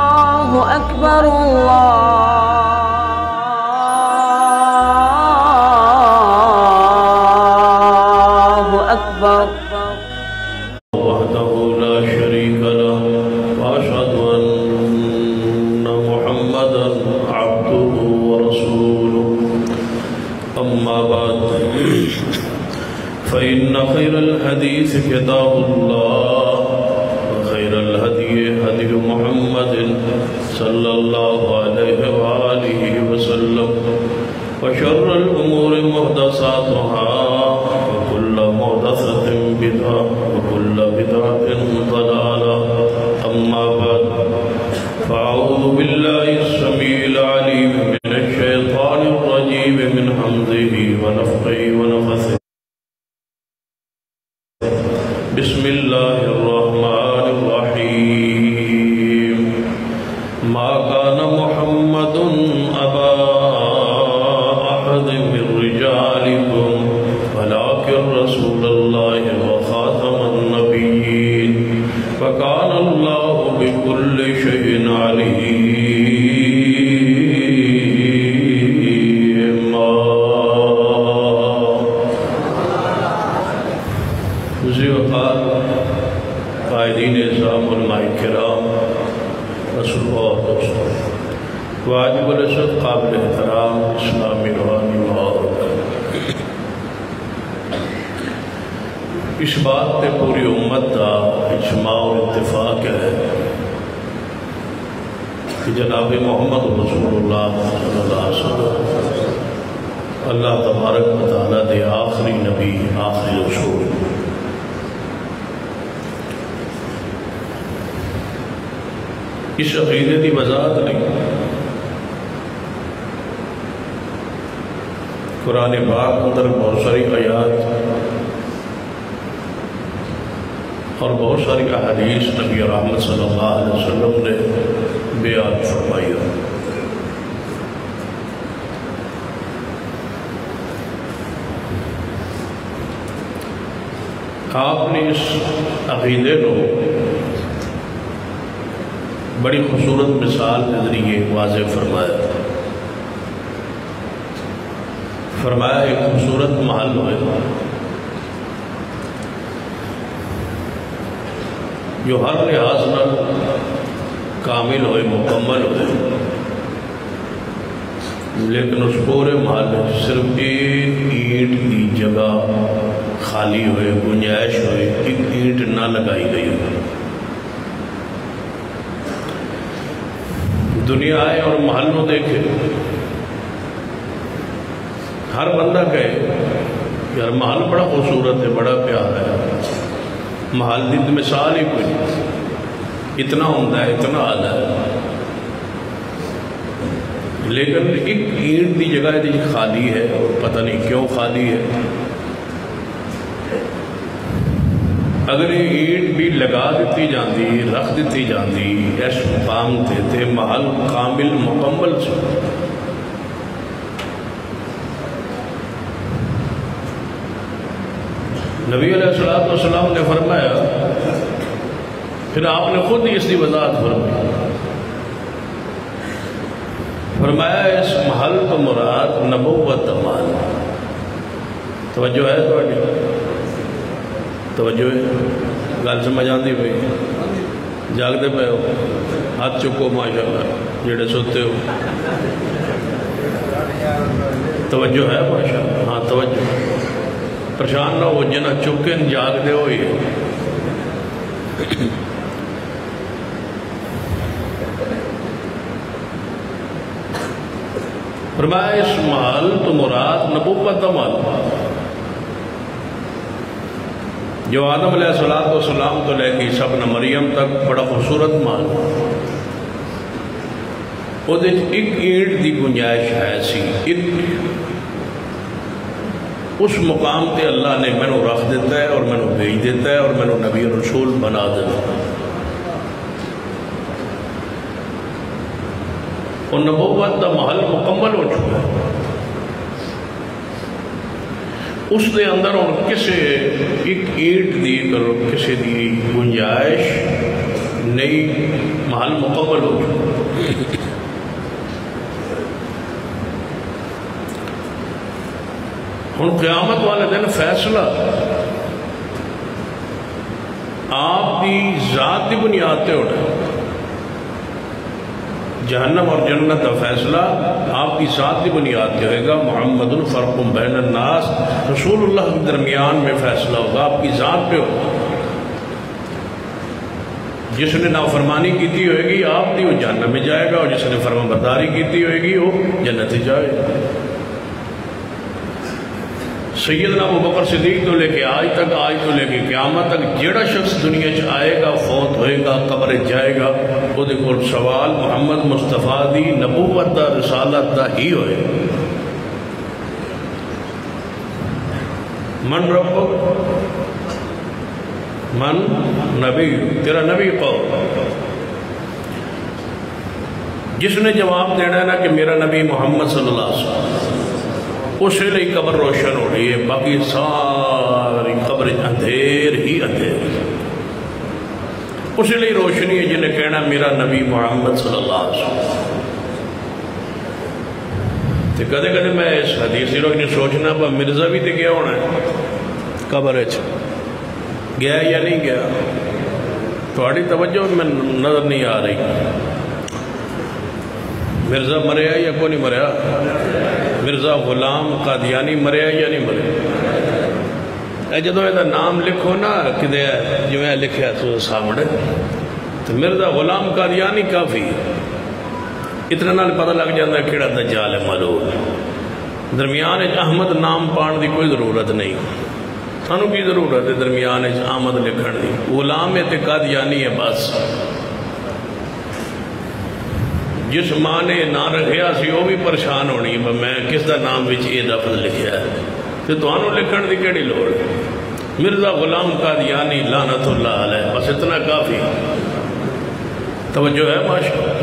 الله أكبر الله أكبر وحده لا شريك له وأشهد أن محمدا عبده ورسوله أما بعد فإن خير الحديث كتاب الله وخير الهدي هدي محمد صلى الله عليه وآله وسلم وشر الأمور محدثاتها وكل محدثة بدعة وكل بدعة ضلالة أما بعد فأعوذ بالله السميع العليم من الشيطان الرجيم من حمده ونفخه ونفثه بسم الله الرحمن الرحيم ما كان محمد أبا أحد من رجالكم ولكن رسول الله وخاتم النبيين وكان الله بكل شيء عليما وزیوقات قائدین اعظام علماء کرام رسول اللہ دوستوں واجب العزت قابل احترام اسلامی روحانی مہارت اس بات پہ پوری امت کا اجماع اور اتفاق ہے کہ جناب محمد رسول اللہ صلی اللہ علیہ وسلم اللہ تبارک و تعالیٰ دے آخری نبی آخری رسول اس عقیدے کی وضاحت نہیں قرآن پاک اندر بہت ساری آیات اور بہت ساری احادیث نبی رحمت صلی اللہ علیہ وسلم نے بیان فرمائی ہے۔ آپ نے اس عقیدے کو بڑی خوبصورت مثال کے ذریعے واضح فرمایا ایک خوبصورت محل ہوئے جو ہر لحاظ نال کامل ہوئے مکمل ہوئے لیکن اس پورے محل میں صرف ایک اینٹ کی جگہ خالی ہوئے گنجائش ہوئے ایک اینٹ نہ لگائی گئی ہوئے۔ دنیا آئے اور محل کو دیکھے ہر بندہ کہے یار محل بڑا خوبصورت ہے بڑا پیارا ہے محل دی مثال ہی کوئی اتنا عمدہ ہے اتنا اعلیٰ ہے لیکن ایک اینٹ دی جگہ خالی ہے اور پتہ نہیں کیوں خالی ہے۔ اگر یہ اینٹ بھی لگا دیتی جاندی رکھ دیتی جاندی اس مقام تے محل کامل مکمل سے نبی علیہ السلام نے فرمایا پھر آپ نے خود ہی اس کی وضاحت فرمایا اس محل تو مراد نبوت مان توجہ ہے توجہ ہے گل سمجھ آتی پی جاگتے پے ہو ہاتھ چکو ماشاءاللہ جڑے سوتے ہو توجہ ہے ماشاءاللہ ہاں توجہ پریشان نہ ہو جنہ چکے جاگتے ہوئی فرمایا اس محل تو مراد نبوت مان جو آدم علیہ السلام تو لے کے عیسیٰ ابن مریم تک بڑا خوبصورت مان وہ ایک اینٹ دی گنجائش ہے سی اس مقام تے اللہ نے میں نو رکھ دیتا ہے اور میں نو بھیج دیتا ہے اور میں نو نبی رسول بنا دیتا ہے اور نبوت دا محل مکمل ہو چکا ہے۔ اس دے اندر ہوں کسے ایک اینٹ دی کرو کسے دی گنجائش نہیں، محل مکمل ہو چکا۔ ہوں قیامت والے دن فیصلہ آپ کی ذات کی بنیاد تے ہونا، جہنم اور جنت کا فیصلہ آپ کی ذات کی بنیاد پہ ہوئے گا۔ محمد فرق بین الناس، رسول اللہ کے درمیان میں فیصلہ ہوگا، آپ کی ذات پہ ہوگا۔ جس نے نافرمانی کیتی ہوئے گی آپ دی وہ جہنم میں جائے گا، اور جس نے فرما برداری کیتی ہوئے گی وہ جنت میں جائے گا۔ سیدنا ابو بکر صدیق تو لے کے آج تو لے کے قیامت تک جیڑا شخص دنیا چ آئے گا، فوت ہوئے گا، قبر جائے گا، وہ دیکھو سوال محمد مصطفیٰ دی نبوت دا رسالت دا ہی ہوئے۔ من ربک، من نبی، تیرا نبی قول۔ جس نے جواب دینا ہے نا کہ میرا نبی محمد صلی اللہ علیہ وسلم، اسی لئے قبر روشن ہو رہی ہے، باقی ساری قبر اندھیر ہی اندھیر۔ اسی لئے روشنی ہے جنہیں کہنا میرا نبی محمد صلی اللہ علیہ وسلم۔ تو کدے کدے میں اس حدیثی لوگ نے سوچنا پا مرزا بھی تے گیا ہونا ہے قبر اچھا گیا یا نہیں گیا، تھوڑی توجہ میں نظر نہیں آ رہی۔ مرزا مریا یا کو نہیں مریا؟ مرزا غلام قادیانی مریا یا نہیں مریا؟ اے جدو ایدہ نام لکھو نا کدے جو میں لکھیا تو سامنے، تو مرزا غلام قادیانی کافی اتنا نال پتہ لگ جاتا ہے کیڑا دجال ملعون۔ درمیان احمد نام پان دی کوئی ضرورت نہیں، سانو کی ضرورت ہے درمیان احمد لکھن دی؟ غلام تے قادیانی ہے بس۔ جس ماں نے نہ رکھیا سی وہ بھی پریشان ہونی ہے میں کس دا نام وچ یہ لفظ لکھیا ہے، تو تانوں لکھن دی کیڑی لوڑ ہے؟ مرزا غلام قادیانی لعنت اللہ علیہ، بس اتنا کافی۔ توجہ ہے ماشاءاللہ۔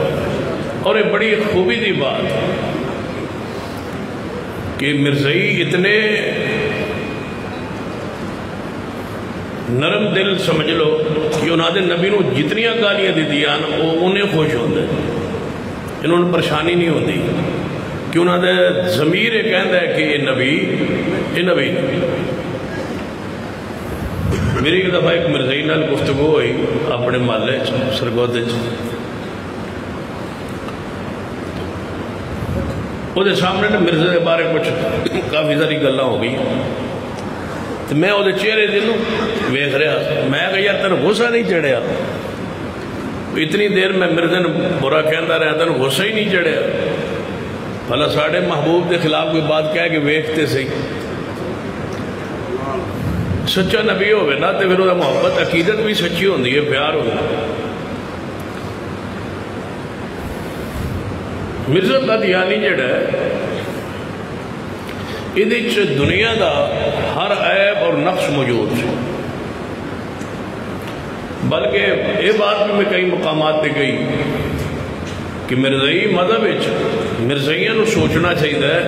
اور یہ بڑی خوبی دی بات کہ مرزائی اتنے نرم دل سمجھ لو کہ انہوں نے نبی نو جتنیاں گالیاں دی دیاں وہ انہیں خوش ہوندے، انہوں نے پریشانی نہیں ہوتی کہ انہوں نے ضمیر کہندہ ہے کہ یہ نبی۔ میری ایک دفعہ ایک مرزائی نال گفتگو ہوئی اپنے محلے سرگودے وہ دے سامنے نے مرزا دے بارے کچھ کافی ساری گلاں ہو گئی، تو میں وہ دے چہرے دنوں ویکھ رہا، میں کہا یار تینوں غصہ نہیں چڑھیا؟ اتنی دیر میں مرزا نے برا کہندا رہا تینوں غصہ ہی نہیں چڑھیا؟ بھلا ساڑھے محبوب دے خلاف کوئی بات کہہ کہ ویکھتے صحیح۔ سچا نبی ہوئے نا تے پھر وہ محبت عقیدت بھی سچی ہوندی ہے، پیار ہوگا۔ مرزا قادیانی جڑا ہے یہ دنیا دا ہر عیب اور نقص موجود ہے، بلکہ یہ بات بھی میں کئی مقامات پہ گئی کہ مرزائی مذہب مرزائیاں نو سوچنا چاہیے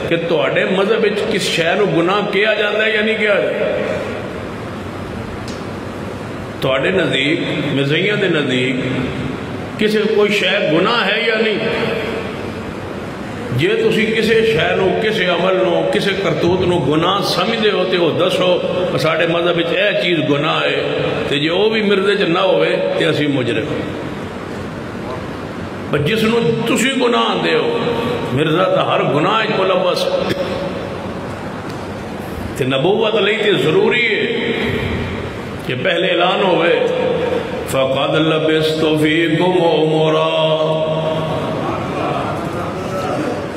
کہ تواڈے مذہب کس شے نو گناہ کیا جاتا ہے یا نہیں کیا جاتا۔ تواڈے نزدیک مرزائیاں دے نزدیک کسی کوئی شے گناہ ہے یا نہیں؟ جے تسی کسی شے نو، کسی عمل نو، کسی کرتوت نو گناہ سمجھدے ہو تے وہ دسو ساڈے مذہب وچ اے چیز گناہ ہے، تے جے وہ بھی مرزے چ نہ ہوئے تے اسی مجرم۔ پر جس نو تسی گناہ دے ہو مرزا تا ہر گناہ ملوث، تے نبوت لئی تے ضروری ہے کہ پہلے اعلان ہوئے فَقَدْ لَبِسْتُ فِيكُمْ عُمُرًا۔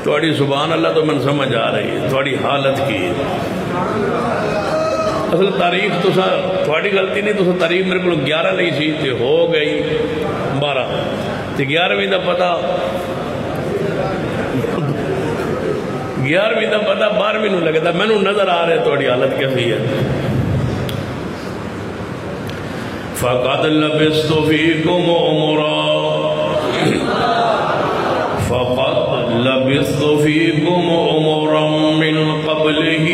تھوڑی سبحان اللہ تو من سمجھ آ رہی ہے تھوڑی حالت کی۔ اصل تعریف تو تھوڑی غلطی نہیں، تو تعریف میرے کو 11 نہیں سی تے ہو گئی 12 تے 11ویں دا پتہ 11ویں دا پتہ 12ویں نو لگتا، میں نو نظر آ رہے تھوڑی حالت کیسی ہے۔ فَقَدْ لَبِسْتُ فِيكُمْ عُمُرًا فَقَدْ لَبِثْتُ فِيكُمْ عُمُرًا مِّن قَبْلِهِ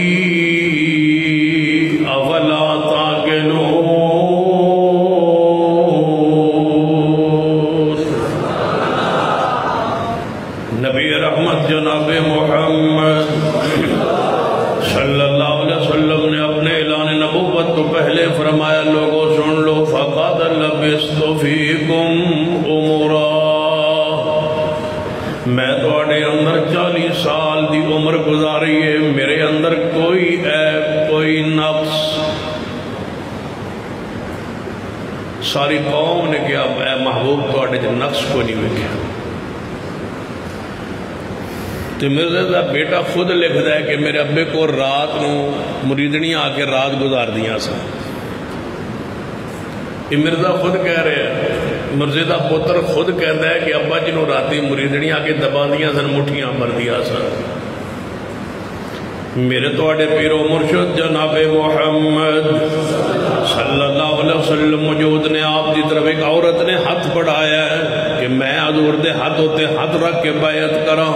لوگوں سن لو فقد لبثت فیکم عمرا میں تواڈے اندر 40 سال دی عمر گزاری ہے میرے اندر کوئی عیب کوئی نقص ساری قوم نے کہا اے محبوب تواڈے جو نقص کو نہیں ویکھیا تو مرزا دا بیٹا خود لکھ دا ہے کہ میرے ابے کو رات نو مریدنی آ کے رات گزار دیاں سا یہ مرزا خود کہہ رہے ہیں مرزے دا پتر خود کہتا ہے کہ ابا جنہوں راتی مریدنی آ کے دبا دیاں سن مٹھیاں مر دیاں سن میرے توڑے پیر و مرشد جناب محمد صلی اللہ علیہ وسلم موجود نے آپ دی طرف ایک عورت نے ہاتھ بڑھایا ہے کہ میں حضور دے ہاتھ ہوتے ہاتھ رکھ کے بیعت کروں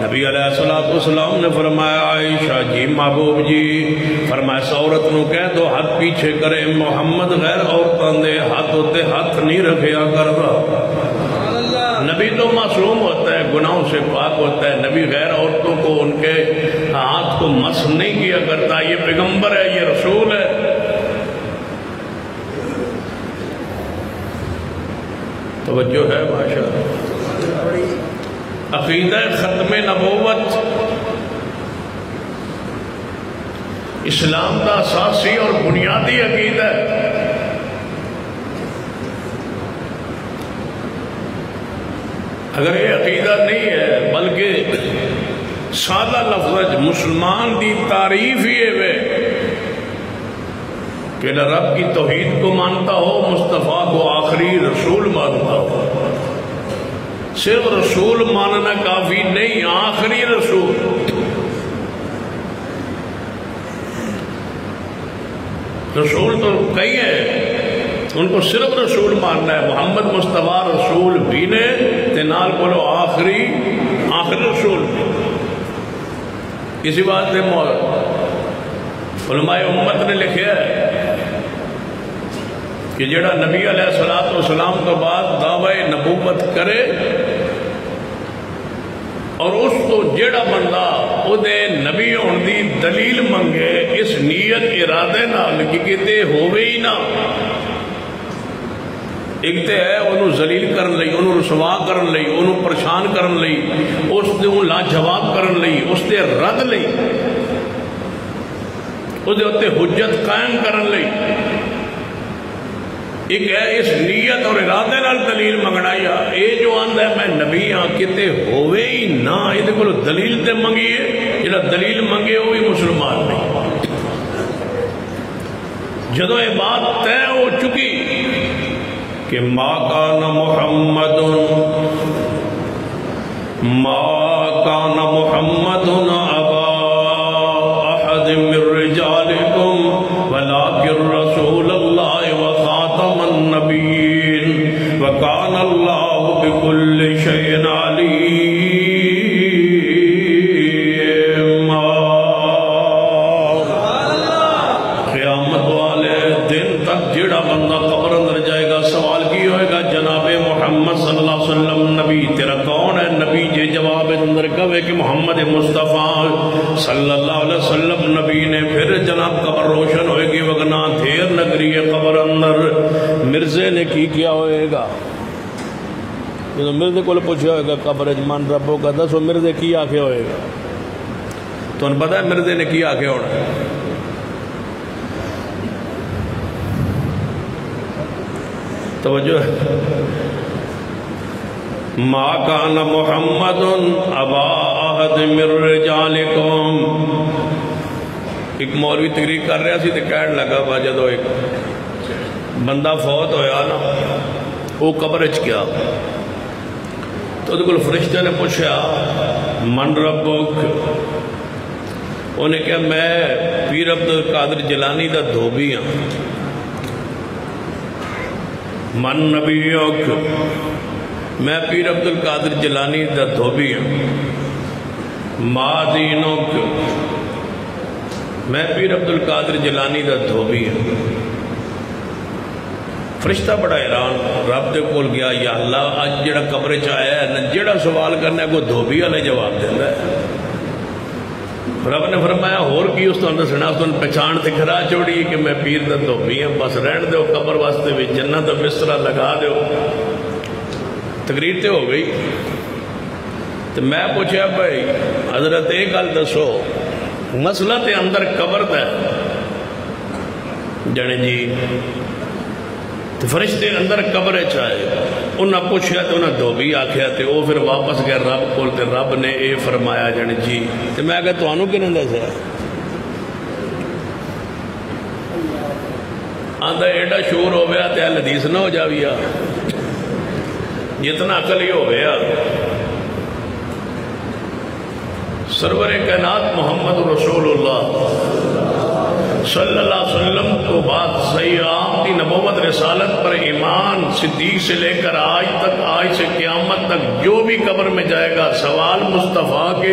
نبی علیہ السلام نے فرمایا عائشہ جی محبوب جی فرمایا اس عورت نو کہہ دو ہاتھ پیچھے کرے محمد غیر عورتاں دے ہاتھ ہوتے ہاتھ نہیں رکھیا کرتا نبی تو معصوم ہوتا ہے گناہوں سے پاک ہوتا ہے نبی غیر عورتوں کو ان کے ہاتھ کو مس نہیں کیا کرتا یہ پیغمبر ہے یہ رسول ہے توجہ ہے ماشاءاللہ عقیدہ ختم نبوت اسلام کا اساسی اور بنیادی عقیدہ ہے اگر یہ عقیدہ نہیں ہے بلکہ سادہ لفظ مسلمان دی تعریف ہی ہے کہ رب کی توحید کو مانتا ہو مصطفیٰ کو آخری رسول مانتا ہو صرف رسول ماننا کافی نہیں آخری رسول رسول تو کئی ہیں ان کو صرف رسول ماننا ہے محمد مصطفیٰ رسول بھی نے تینال بولو آخری رسول بھی کسی بات نے علماء امت نے لکھیا ہے کہ جڑا نبی علیہ السلام تو بعد دعوی نبوت کرے اور اس تو جڑا بندہ او دے نبی ہون دی دلیل منگے اس نیت ارادے نال کہ کتے ہوئے ہی نہ ایک تے ہے انہوں ذلیل کرن لئی انہوں رسوا کرن لئی انہوں پریشان کرن لئی اس دے لا جواب کرن لئی اس دے رد لئی اس دے ہوتے حجت قائم کرن لئی ایک ہے اس نیت اور ارادے نال دلیل منگنا یا اے جو آندہ ہے میں نبی ہاں کتے ہوئے ہی نہ یہ دے کلو دلیل تے منگیے جڑا دلیل منگے ہوئی مسلمان نہیں جدو یہ بات طے ہو چکی کہ ما کان محمد ابا احد من رجالکم ولکن رسول اللہ وخاتم النبیین وکان اللہ بکل شیء علیم قیامت والے دن تک جڑا بندہ قبر اندر جائے گا سوال کی ہوئے گا جناب محمد صلی اللہ علیہ وسلم نبی تیرا کون ہے نبی جے جواب اندر کہے کہ محمد مصطفیٰ صلی اللہ علیہ وسلم نبی نے پھر جناب قبر روشن ہوئے گی وگنا دھیر نگری قبر اندر مرزے نے کی کیا ہوئے گا مرزے کو پوچھا ہوئے گا قبر اجمان ربوں کا دسو مرزے کی آکے ہوئے گا تو انہیں پتا ہے مرزے نے کی آکے ہونا ہے توجہ ہے ما کان محمد ابا احد من رجالکم ایک مولوی تقریر کر رہا سی تو کہنے لگا با جدو ایک بندہ فوت ہویا نا وہ قبر اچ کیا تو کل فرشتہ نے پوچھا من ربک انہیں کہا میں پیر عبدالقادر جیلانی دا دھوبی ہاں من نبیک میں پیر عبدالقادر جیلانی دا دھوبی ہوں ما دینک میں پیر عبدالقادر جیلانی دا دھوبی ہوں فرشتہ بڑا حیران رب دے کول گیا یا اللہ آج جڑا قبر چاہیا ہے نہ جڑا سوال کرنا ہے کوئی دھوبی والے جواب دینا ہے رب نے فرمایا اور کی اس نے دسنا، اس نے پہچان تے کرا چھوڑی کہ میں پیر دا دھوبی ہوں، بس رہن دیو قبر واسطے بھی جنت دا بسترا لگا دیو۔ تقریر تے ہو گئی۔ تو میں پوچھا بھائی حضرت ایک گل دسو، مسئلہ تے اندر قبر دا جانے جی تو فرشتے اندر قبر چاہے انہاں پوچھیا تو انہاں دھوبی آکھیا تے او پھر واپس گئے رب کول تے رب نے اے فرمایا جانے جی تے میں کہا تانوں کنے دسیا؟ آندا ایڈا شور ہو گیا تے اہل حدیث نہ ہو جاویا، جتنا عقل ہی ہو گیا۔ سرور کائنات محمد رسول اللہ صلی اللہ علیہ وسلم کو بعد صحیح کی نبوت رسالت پر ایمان صدیق سے لے کر آج تک، آج سے قیامت تک جو بھی قبر میں جائے گا سوال مصطفیٰ کے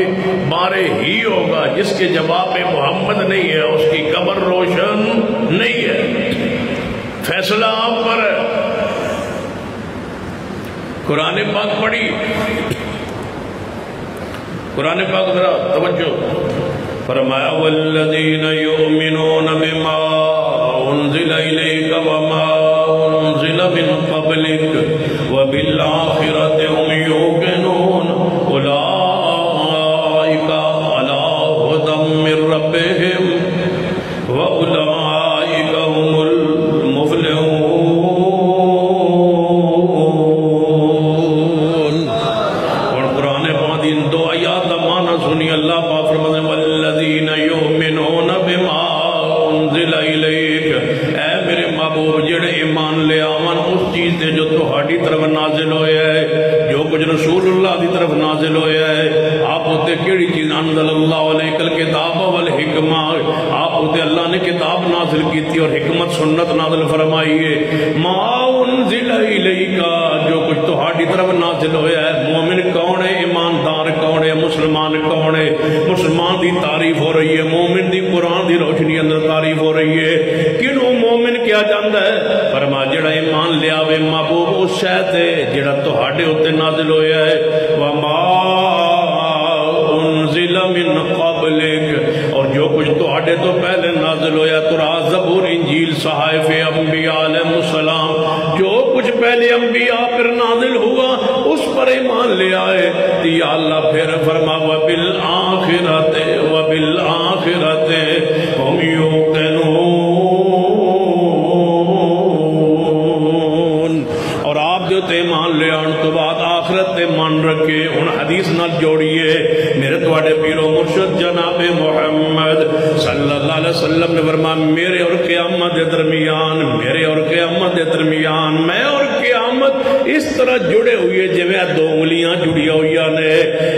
بارے ہی ہوگا۔ جس کے جواب میں محمد نہیں ہے اس کی قبر روشن نہیں ہے۔ فیصلہ آپ پر ہے۔ قرآن پاک پڑھی، قرآن پاک ذرا توجہ فرمایا والذین یؤمنون بما انزل الیک وما انزل من قبلک وبالآخرۃ هم یوقنون اولئک علی ھدی من ربہم واولئک هم المفلحون۔ اور قرآن پاک ان دو آیات کا معنی سنی۔ اللہ پاک فرماتے ہیں والذین یؤمنون بما انزل الیک، اے میرے محبوب جڑے ایمان لے آون اس چیز تے جو تہاڈی طرف نازل ہویا ہے، جو کچھ رسول اللہ دی طرف نازل ہویا ہے۔ آپ ہوتے کیڑی چیز؟ انزل اللہ علیک الکتاب والحکمہ، آپ ہوتے اللہ نے کتاب نازل کی تھی اور حکمت سنت نازل فرمائی ہے۔ ما انزل الیک، جو کچھ تہاڈی طرف نازل ہویا ہے۔ مومن کون ہے؟ ایماندار کون ہے؟ مسلمان کون ہے؟ مسلمان دی تعریف ہو رہی ہے، مومن دی قرآن دی روشنی اندر تعریف ہو رہی ہے۔ کنوں مومن کیا جاندا ہے؟ فرما جڑا ایمان لے آوے محبوب اس شے تے جڑا تہاڈے اوتے نازل ہویا ہے۔ وما انزل من قبلک، اور جو کچھ تہاڈے تو پہلے نازل ہویا، قرآن زبور انجیل صحائف انبیاء علیہ السلام، جو کچھ پہلے انبیاء پر نازل ہوا اس پر ایمان لے آئے۔ یا اللہ پھر فرما وبالآخرۃ وبالآخرۃ ہم یوقنون، اور آپ جو تے ایمان لے آن تو بعد آخرت تے مان رکھے۔ ان حدیث نہ جوڑیے، میرے تواڈے پیر و مرشد جناب محمد صلی اللہ علیہ وسلم نے فرمایا میرے اور قیامت دے درمیان، میرے اور قیامت دے درمیان میں اور قیامت اس طرح جڑے ہوئے جویں دو انگلیاں جڑیا ہوئی نے،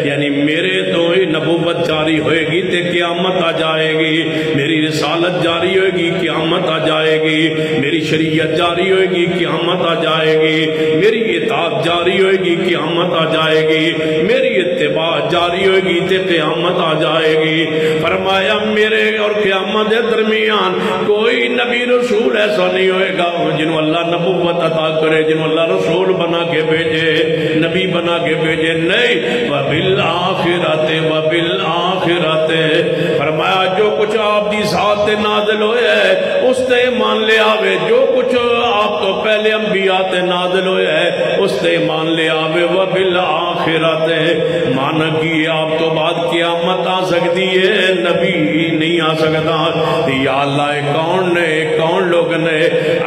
یعنی میرے تو نبوت جاری ہوئے گی تے قیامت آ جائے گی، میری رسالت جاری ہوئے گی قیامت آ جائے گی، میری شریعت جاری ہوئے گی قیامت آ جائے گی، میری اطاعت جاری ہوئے گی قیامت آ جائے گی، میری اتباع جاری ہوئے گی تے قیامت آ جائے گی۔ فرمایا میرے اور قیامت کے درمیان کوئی نبی رسول ایسا نہیں ہوئے گا جنہوں اللہ نبوت عطا کرے، جنہوں اللہ رسول بنا کے بھیجے، نبی بنا کے بھیجے، نہیں۔ وبالآخرۃ وبالآخرۃ، فرمایا جو کچھ آپ دی ذات نازل ہویا ہے اس تے ایمان لے آوے، جو کچھ آپ تو پہلے انبیاء تے نازل ہویا ہے اس تے ایمان لے آوے۔ وبالآخرۃ مانا کی آپ تو بعد قیامت آ سکتی ہے، نبی نہیں آ سکتا۔ یا اللہ کون نے، کون لوگ نے؟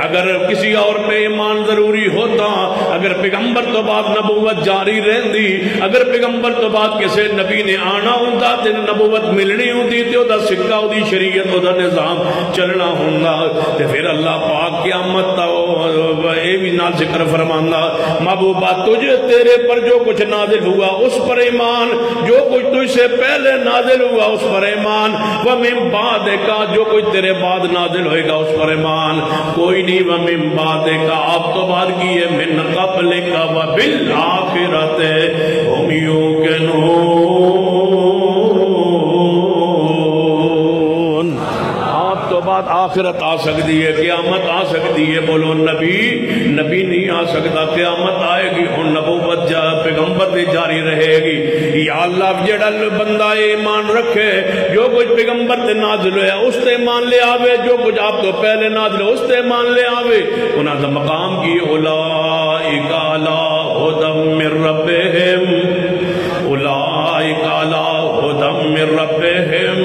اگر کسی اور پہ ایمان ضروری ہوتا، اگر پیغمبر تو بعد نبوت جاری رہندی، اگر پیغمبر تو بعد کسی نبی نے آنا ہوتا تے نبوت ملنی ہوتی تے او دا سکہ، او دی شریعت، او دا نظام چلنا ہوتا، تے پھر اللہ پاک قیامت تا اے بھی نال ذکر فرماندا محبوبہ تجھے تیرے پر جو کچھ نازل ہوا اس پر ایمان، جو کچھ تجھ سے پہلے نازل ہوا اس پر ایمان، وَمِن بَعْدِكَ جو کچھ تیرے بعد نازل ہوئے گا اس پر ایمان، کوئی نہیں۔ وَمِن بَعْدِكَ آپ تو بعد کی ہے، مِن قَبْلِكَ وَبِالْآخِرَةِ هُمْ يُوقِنُونَ، آپ تو بعد بعد آخرت آ سکتی ہے، قیامت آ سکتی ہے، بولو نبی نہیں آ سکتا، قیامت آئے گی اور نبوت پیغمبر دی جاری رہے گی۔ یا اللہ جڑا بندہ ایمان رکھے جو کچھ پیغمبر تے نازل ہویا اس تے ایمان لے آوے، جو کچھ آپ تو پہلے نازل ہو اس تے ایمان لے آوے، انہاں دا مقام کی اولئک علی ھدی من ربہم، اولئک علی ھدی من ربہم،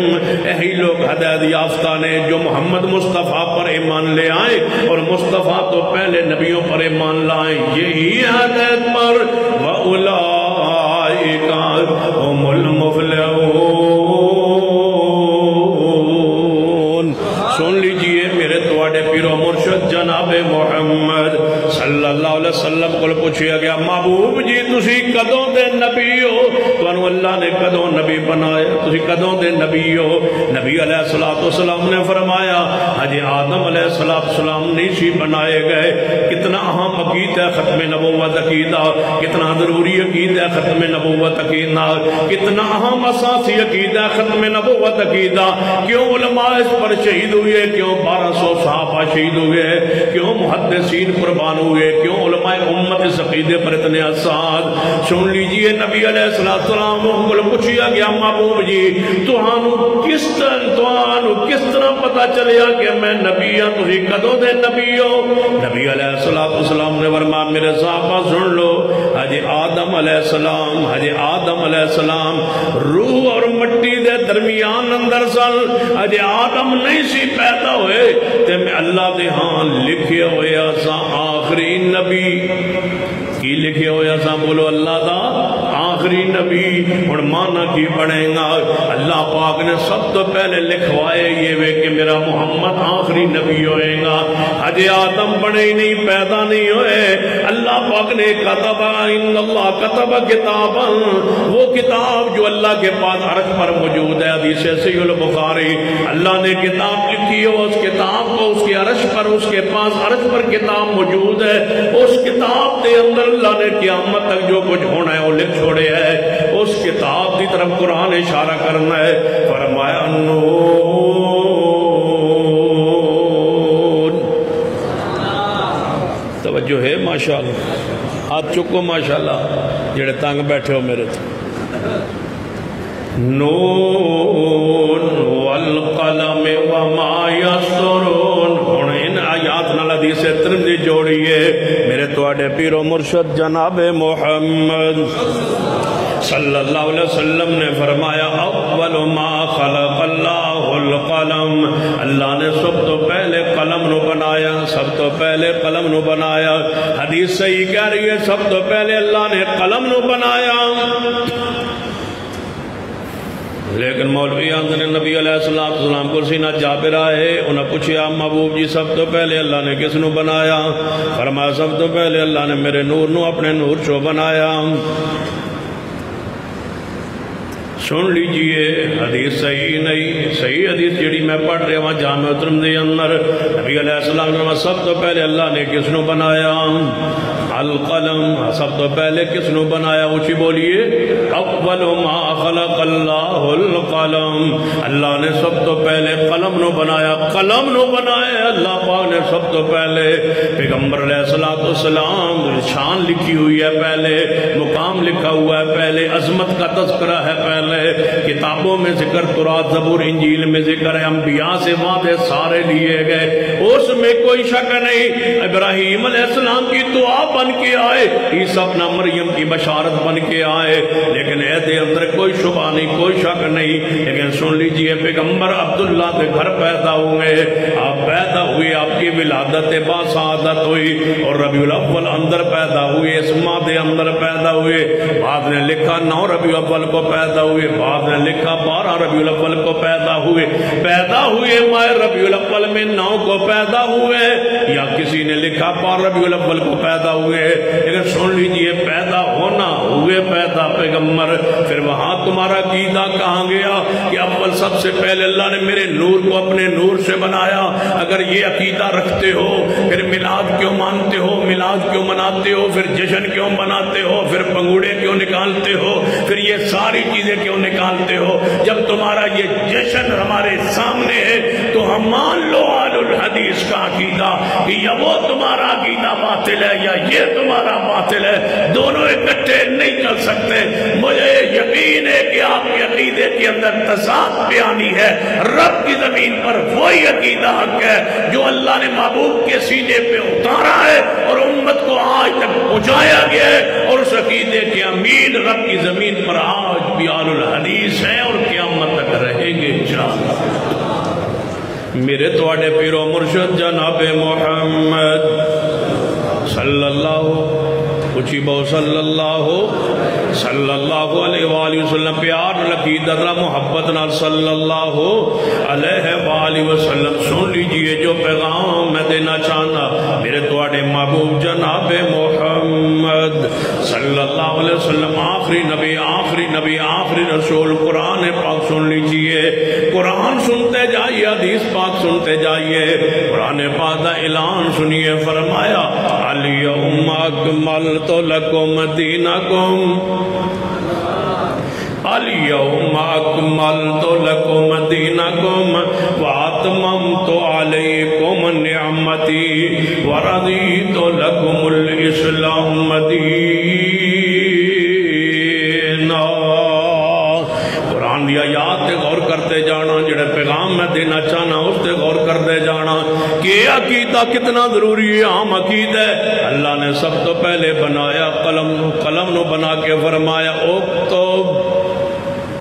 یہی لوگ ہدایت یافتہ نے جو محمد مصطفیٰ پر ایمان لے آئے اور مصطفیٰ تو پہلے نبیوں پر ایمان لائیں، یہی ہدایت پر وَأُولَئِكَ هُمُ الْمُفْلِحُونَ۔ سن لیجئے میرے تواڈے پیر و مرشد جناب محمد صلی اللہ علیہ وسلم کو پوچھیا گیا محبوب جی تسی کدوں دے نبی ہو، تانوں اللہ نے کدوں نبی بنایا، تسی کدوں دے نبی ہو؟ نبی علیہ السلام نے فرمایا حج آدم علیہ السلام نہیں سی بنائے گئے۔ کتنا اہم عقیدہ ہے ختم نبوت عقیدہ، کتنا ضروری عقیدہ ہے ختم نبوت عقیدہ، کتنا اہم اساسی عقیدہ ہے ختم نبوت عقیدہ۔ کیوں علماء اس پر شہید ہوئے، کیوں 1200 صحابہ شہید ہوئے، کیوں محدثین قربان ہوئے، کیوں علماء امت اس عقیدے پر اتنے اساد؟ سن لیجئے نبی علیہ السلام کو پوچھیا گیا محبوب جی تہانوں کس طرح پتہ چلیا کہ میں نبی ہوں، تسی کدوں دے نبی ہو؟ نبی علیہ السلام نے فرمایا میرے صحابہ سن لو، حج آدم علیہ السلام روح اور مٹی دے درمیان اندر سن، حج آدم نہیں سی پیدا ہوئے تے میں اللہ دے ہاں لکھے ہوئے سا آخری نبی۔ کی لکھے ہویا سا؟ بولو اللہ دا آخری نبی۔ اور مانا کی پڑھیں گا اللہ پاک نے سب تو پہلے لکھوائے یہ وے کہ میرا محمد آخری نبی ہوئے گا۔ حج آدم بڑے ہی نہیں پیدا نہیں ہوئے، اللہ پاک نے کتب ان اللہ کتب کتابا، وہ کتاب جو اللہ کے پاس عرش پر موجود ہے، حدیث صحیح البخاری، اللہ نے کتاب لکھی ہو اس کتاب کو اس کے عرش پر، اس کے پاس عرش پر کتاب موجود ہے، اس کتاب کے اندر اللہ نے قیامت تک جو کچھ ہونا ہے وہ لکھ چھوڑے ہے۔ اس کتاب کی طرف قرآن اشارہ کرنا ہے، فرمایا نون، توجہ ہے ماشاءاللہ، ہاتھ چکو ماشاءاللہ جڑے تنگ بیٹھے ہو میرے تو، نون والقلم وما یسطرون۔ ہن ان آیات نال حدیث ترمذی جوڑیے میرے تواڈے پیر و مرشد جناب محمد صلی اللہ علیہ وسلم نے فرمایا اول ما خلق اللہ القلم، اللہ نے سب تو پہلے قلم نو بنایا، سب تو پہلے قلم نو بنایا۔ حدیث صحیح کہہ رہی ہے سب تو پہلے اللہ نے قلم نو بنایا۔ لیکن مولوی آندھنے نبی علیہ السلام کو سینہ جابر آئے، انہوں نے پوچھا محبوب جی سب تو پہلے اللہ نے کس نو بنایا؟ فرمایا سب تو پہلے اللہ نے میرے نور نو اپنے نور چو بنایا۔ سن لیجئے حدیث صحیح نہیں، صحیح حدیث جڑی میں پڑھ رہے ہوں جامع ترمذی اندر، نبی علیہ السلام نے سب تو پہلے اللہ نے کس نو بنایا؟ القلم۔ سب تو پہلے کس نو بنایا؟ اونچی بولیے، اول ما خلق اللہ القلم، اللہ نے سب تو پہلے قلم نو بنایا، قلم نو بنایا اللہ پاک نے سب تو پہلے۔ پیغمبر علیہ السلام شان لکھی ہوئی ہے پہلے، مقام لکھا ہوا ہے پہلے، عظمت کا تذکرہ ہے پہلے، کتابوں میں ذکر تورات زبور انجیل میں ذکر ہے، انبیاء سے وعدے سارے لیے گئے، اس میں کوئی شک نہیں۔ ابراہیم علیہ السلام کی دعا بن کے آئے، عیسیٰ ابن مریم کی بشارت بن کے آئے، لیکن عہد اندر کوئی شبہ نہیں، کوئی شک نہیں۔ لیکن سن لیجئے پیغمبر عبداللہ کے گھر پیدا ہوئے، آپ پیدا ہوئے، آپ کی ولادت باسعادت ہوئی، اور ربیع الاول اندر پیدا ہوئے، اس ماہ دے اندر پیدا ہوئے، بعد نے لکھا 9 ربیع الاول کو پیدا ہوئے، بعد نے لکھا 12 ربیع الاول کو پیدا ہوئے، ماہ ربیع الاول میں 9 کو پیدا ہوئے، یا کسی نے لکھا 12 ربیع الاول کو پیدا ہوئے۔ لیکن سن لیجئے پیدا ہونا ہوئے پیدا پیغمبر، پھر وہاں تمہارا عقیدہ کہاں گیا کہ اول سب سے پہلے اللہ نے میرے نور کو اپنے نور سے بنایا؟ اگر یہ عقیدہ رکھتے ہو پھر میلاد کیوں مانتے ہو؟ میلاد کیوں مناتے ہو، پھر جشن کیوں مناتے ہو، پھر پنگوڑے کیوں نکالتے ہو، پھر یہ ساری چیزیں کیوں نکالتے ہو؟ جب تمہارا یہ جشن ہمارے سامنے ہے تو ہم مان لو اہل الحدیث کا عقیدہ کہ یا وہ تمہارا عقیدہ باطل ہے یا یہ تمہارا باطل ہے، دونوں اکٹھے نہیں چل سکتے۔ مجھے یقین ہے کہ آپ کے عقیدے کے اندر تضاد بیانی ہے۔ رب کی زمین پر وہی عقیدہ حق ہے جو اللہ نے محبوب کے سینے پہ اتارا ہے اور امت کو آج تک پہنچایا گیا ہے، اور اس عقیدے کے امین رب کی زمین پر آج بھی اہل الحدیث ہیں اور قیامت تک رہیں گے انشاءاللہ۔ میرے تواڈے پیر و مرشد جناب محمد صلی اللہ اچھی بہو صلی اللہ علیہ وآلہ وسلم، پیار لکی درہ محبت نال صلی اللہ علیہ وآلہ وسلم۔ سن لیجئے جو پیغام میں دینا چاہنا میرے تواڈے محبوب جناب محمد صلی اللہ علیہ وسلم، آخری نبی آخری رسول، قرآن پاک سن لیجئے، قرآن سنتے جائیے، حدیث پاک سنتے جائیے۔ قرآن پاک دا اعلان سنیے، فرمایا الیوم اکملت لکم دینکم، الیوم اکملت لکم دینکم واتممت علیکم نعمتی ورضیت لکم الاسلام دینا۔ قرآن دی آیات تے غور کرتے جانا، جڑے پیغام میں دینا چاہنا اس تے غور کرتے جانا کہ عقیدہ کتنا ضروری ہے، عام عقیدہ ہے۔ اللہ نے سب تو پہلے بنایا قلم نو بنا کے فرمایا اکتب،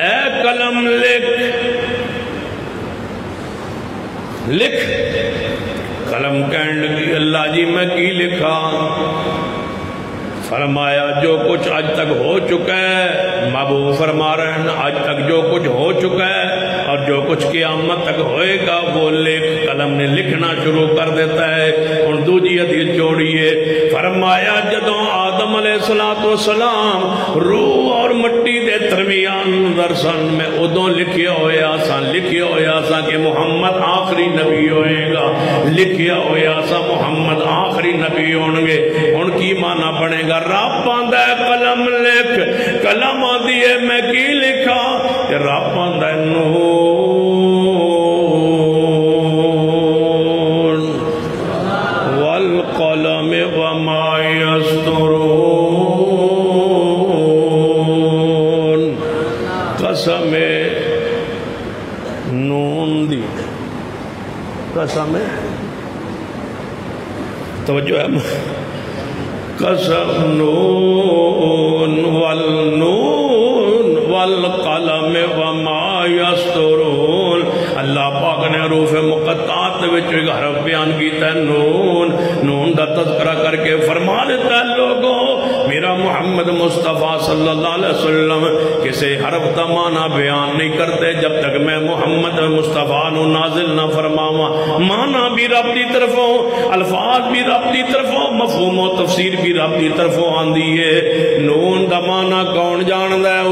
اے قلم لکھ۔ قلم کہنے لگی اللہ جی میں کی لکھا؟ فرمایا جو کچھ آج تک ہو چکا ہے، محبوب فرما رہے ہیں آج تک جو کچھ ہو چکا ہے اور جو کچھ قیامت تک ہوئے گا وہ لکھ۔ قلم نے لکھنا شروع کر دیتا ہے۔ اور دوسری حدیث جوڑیے، فرمایا جدوں آدم علیہ السلام روح اور مٹی دے درمیان درسن میں ادوں لکھیا ہویا سا کہ محمد آخری نبی ہوئے گا، لکھیا ہویا سا محمد آخری نبی ہونگے۔ ان کی معنی بنے گا رب آندہ ہے قلم لکھ، قلم آندی ہے میں کی لکھا، کہ رب آندہ ہے نون والقلم وما یسطرون۔ قسم نون دی، قسم توجہ ہے، قسم نون والقلم وما یسطرون۔ اللہ پاک نے حروف مقطعات وچ ایک حرف بیان کیتا ہے نون دا تذکرہ کر کے فرما دیتا ہے لوگوں میرا محمد مصطفیٰ صلی اللہ علیہ وسلم کسی حرف دا معنی بیان نہیں کرتے جب تک میں محمد مصطفیٰ نو نازل نہ فرماواں۔ معنی بھی رب دی طرفوں، الفاظ بھی رب دی طرفوں، مفہوم و تفسیر بھی رب دی طرفوں آندی ہے۔ نون دا معنی کون جاندا ہے؟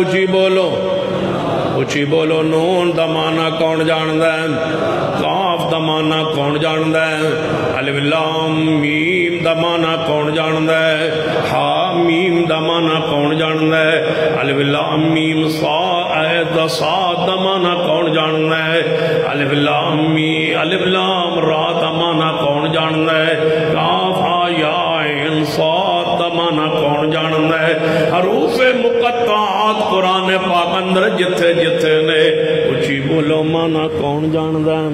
اچھی بولو نون دا معنی کون جاندا ہے؟ قاف دا معنی کون جاندا ہے؟ الف لام میم دا معنی کون جاندا ہے؟ ہا میم دا معنی کون جاندا ہے؟ الف لام میم صاد دا معنی کون جاندا ہے؟ الف لام را دا معنی کون جاندا ہے؟ کاف ہا یا عین صاد دا معنی کون جاندا ہے؟ حروف مقطعات قرآن پاک اندر جتھے نے اچھی بولو معنی کون جاندا ہے؟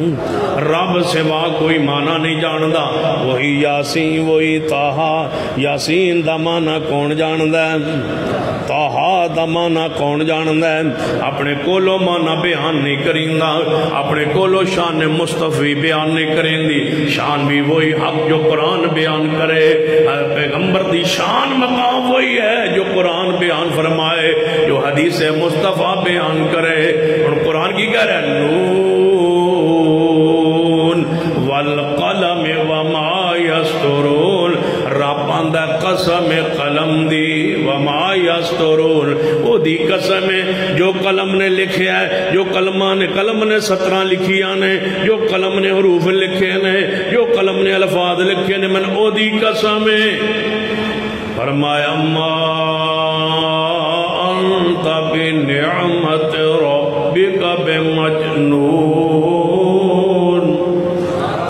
رب سوا کوئی معنی نہیں جاندا۔ وہی یاسین وہی طہا، یاسین دا معنی کون جاندا ہے؟ طہا دا معنی کون جاندا ہے؟ اپنے کولو معنی بیان نہیں کریندا، اپنے کولو شان مصطفی بیان نہیں کریندی۔ شان بھی وہی حق جو قرآن بیان کرے، پیغمبر دی شان مقام وہی ہے جو قرآن بیان فرمائے، جو حدیث مصطفیٰ بیان کرے۔ اور قرآن کی کہہ رہے ہیں نون والقلم وما یسطرون۔ رب آندا قسم قلم دی وما یسترون، او دی قسم ہے جو قلم نے لکھیا ہے، جو قلم نے 17 لکھیاں نے، جو قلم نے حروف لکھے نے، جو قلم نے الفاظ لکھے نے، من او دی قسم ہے۔ فرمایا ما انت بنعمت ربک بمجنون،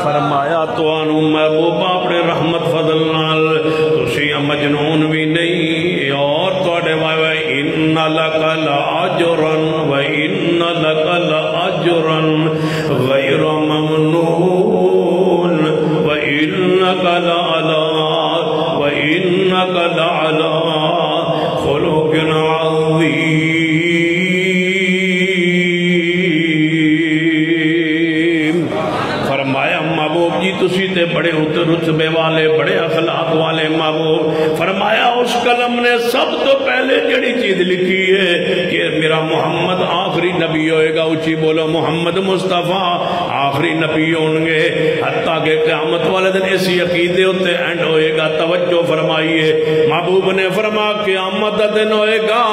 فرمایا تو انو محبوب اپنے رحمت فضل نال تسی مجنون بھی نہیں، اور توڑے وَإِنَّ لَكَ لَأَجْرًا وَإِنَّ لَكَ لَأَجْرًا غَيْرَ مَمْنُونٍ وَإِنَّكَ لَعَلَىٰ خُلُقٍ عَظِيمٍ۔ فرمایا محبوب جی تسی تے بڑے رتبے والے، بڑے اخلاق والے محبوب۔ فرمایا اس قلم نے سب تو پہلے جڑی چیز لکھی ہے کہ میرا محمد آخری نبی ہوئے گا، اچھی بولو محمد مصطفیٰ آخری نبی ہوں گے، حتیٰ کہ قیامت والے دن اسی عقیدے ہوتے اینڈ ہوئے گا۔ توجہ فرمائیے، محبوب نے فرما قیامت دن ہوئے گا،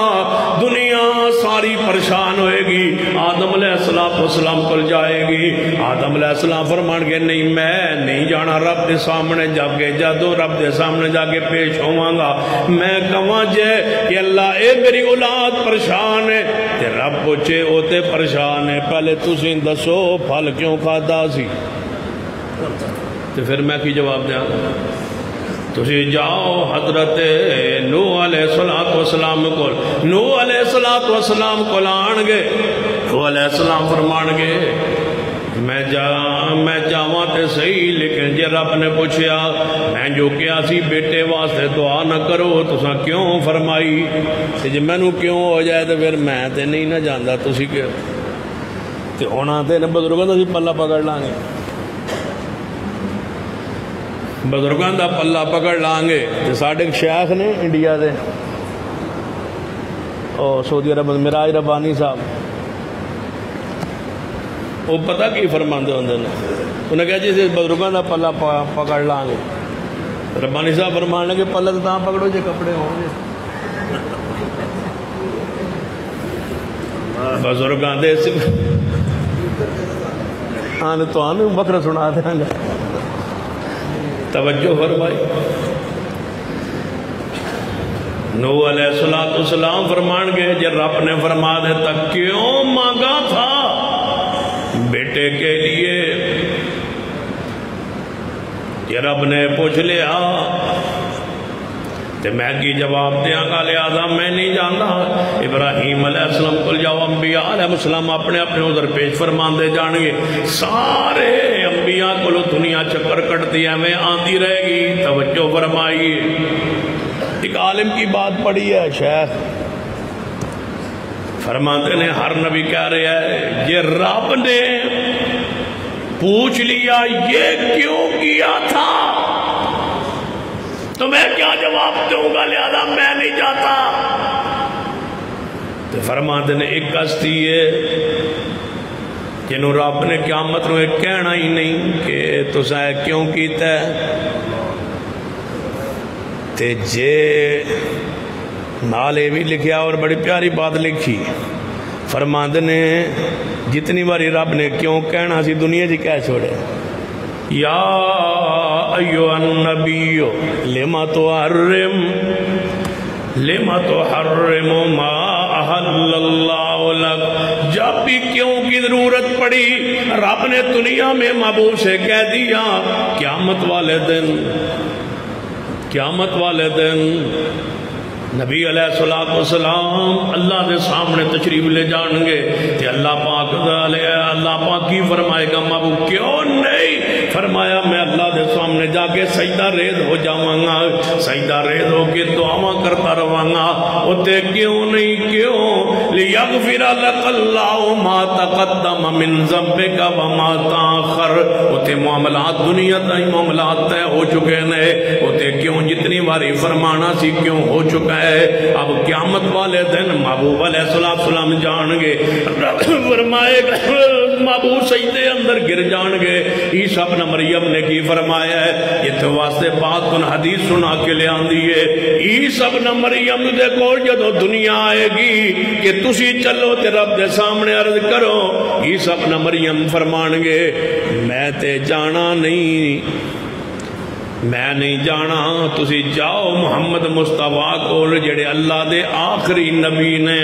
دنیا ساری پریشان ہوئے گی، آدم علیہ السلام کل جائے گی، آدم علیہ السلام فرمان گے نہیں میں نہیں جانا رب دے سامنے جا کے، جادو رب دے سامنے جا کے پیش ہوں گا، میں کہاں جے کہ اللہ اے میری اولاد پریشان ہے، تے رب پوچھے ہوتے پریشان ہے، پہلے تسی دسو پھل کیوں کھادا سی؟ تو پھر میں کی جواب دیا؟ تسی جاؤ حضرت نوح علیہ السلام کو، نوح علیہ السلام کو لان گے، نوح علیہ السلام فرمان گے میں جاواں تے صحیح، لیکن جے رب نے پوچھیا میں جو کیا سی بیٹے واسطے دعا نہ کرو تساں کیوں فرمائی، تے جے مینوں کیوں ہو جائے تو پھر میں تے نہیں نہ جاندا تسی کہ تے ہونا تے بزرگاں دا سی پلہ پکڑ لیں گے، بزرگاں دا پلہ پکڑ لیں گے۔ تے ساڈے شیخ نے انڈیا دے سعودی عرب معراج ربانی صاحب، وہ پتہ کی فرماندے ہوندے نے، انہیں کہا جی بزرگاں دا پلہ پکڑ لیں گے، ربانی صاحب فرمان لگے پلہ تو تاں پکڑو جے کپڑے ہوں گے، بزرگاں دے آنے تو آنے بکر سنا دیں گے۔ توجہ فرمائی، نوح علیہ السلام فرمان گئے جب رب نے فرما دیتا کیوں مانگا تھا بیٹے کے لیے، یہ رب نے پوچھ لیا تے میں کی جواب دیاں گا، لہذا میں نہیں جانتا۔ ابراہیم علیہ السلام کو جاؤ، انبیاء علیہ السلام اپنے عذر پیش فرمان دے جان گے، سارے انبیاء کو دنیا چکر کٹتی ہے میں آندی رہے گی۔ توجہ فرمائیے، ایک عالم کی بات پڑھی ہے شیخ فرماتے نے ہر نبی کہہ رہے ہیں یہ رب نے پوچھ لیا یہ کیوں کیا تھا تو میں کیا جواب دوں گا، لہذا میں نہیں جاتا۔ تو فرماتے نے ایک کشتی ہے جنہوں رب نے قیامت نو ایک کہنا ہی نہیں کہ تساں کیوں کیتا ہے، تے جے نالے بھی لکھیا اور بڑی پیاری بات لکھی، فرماتے نے جتنی باری رب نے کیوں کہنا سی دنیا جی کہہ چھوڑے، یا ایوہ النبی لما تحرم ما احل اللہ لک، جب بھی کیوں کی ضرورت پڑی رب نے دنیا میں محبوب سے کہہ دیا، قیامت والے دن نبی علیہ السلام اللہ دے سامنے تشریف لے جان گے تے اللہ پاک کی فرمائے گا محبوب کیوں نہیں، فرمایا میں اللہ دے سامنے جا کے سجدہ ریز ہو جاواں گا، سجدہ ریز ہو کے دعاواں کرتا رہواں گا، اتے کیوں نہیں کیوں لیغفر لک اللہ ما تقدم من ذنبک وما تاخر، اتے معاملات دنیا تائی معاملات طے ہو چکے نے، اتے کیوں جتنی باری فرمانا سی کیوں ہو چکا ہے، اب قیامت والے دن محبوب علیہ السلام جان گے، فرمائے گا معبود سجدے اندر گر جان گے. عیسیٰ ابن مریم نے کی فرمایا ہے یہ تو واسطے بات کن حدیث سنا کے لے آن دیئے. عیسیٰ ابن مریم دے کو جدو دنیا آئے گی کہ تسی چلو تے رب دے سامنے عرض کرو. عیسیٰ ابن مریم فرمان گے میں تے جانا نہیں، میں نہیں جانا، تسی جاؤ محمد مصطفیٰ کو جڑے اللہ دے آخری نبی نے.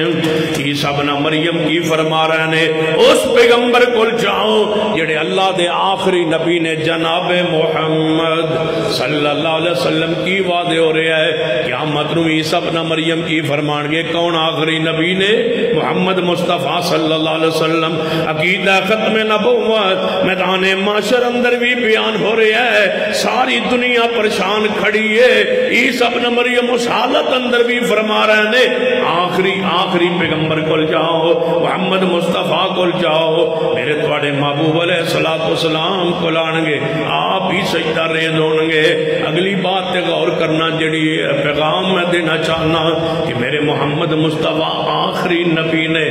عیسیٰ ابن مریم کی فرما رہے نے اس پیغمبر کو جاؤ جڑے اللہ دے آخری نبی نے. جناب محمد صلی اللہ علیہ وسلم کی وعدے ہو رہا ہے قیامت نو. عیسیٰ ابن مریم کی فرمان گے کون آخری نبی نے؟ محمد مصطفیٰ صلی اللہ علیہ وسلم. عقیدہ ختم نبوت میدان معاشر اندر بھی بیان ہو رہا ہے، ساری دنیا پریشان کھڑی ہے. عیسیٰ ابن مریم اس حالت اندر بھی فرما رہے ہیں آخری پیغمبر کو جاؤ، محمد مصطفیٰ کو جاؤ، میرے تواڈے محبوب علیہ السلام کو لانگے، آپ ہی سجدہ ریز ہونگے. اگلی بات تے غور کرنا جڑی پیغام میں دینا چاہنا کہ میرے محمد مصطفیٰ آخری نبی نے.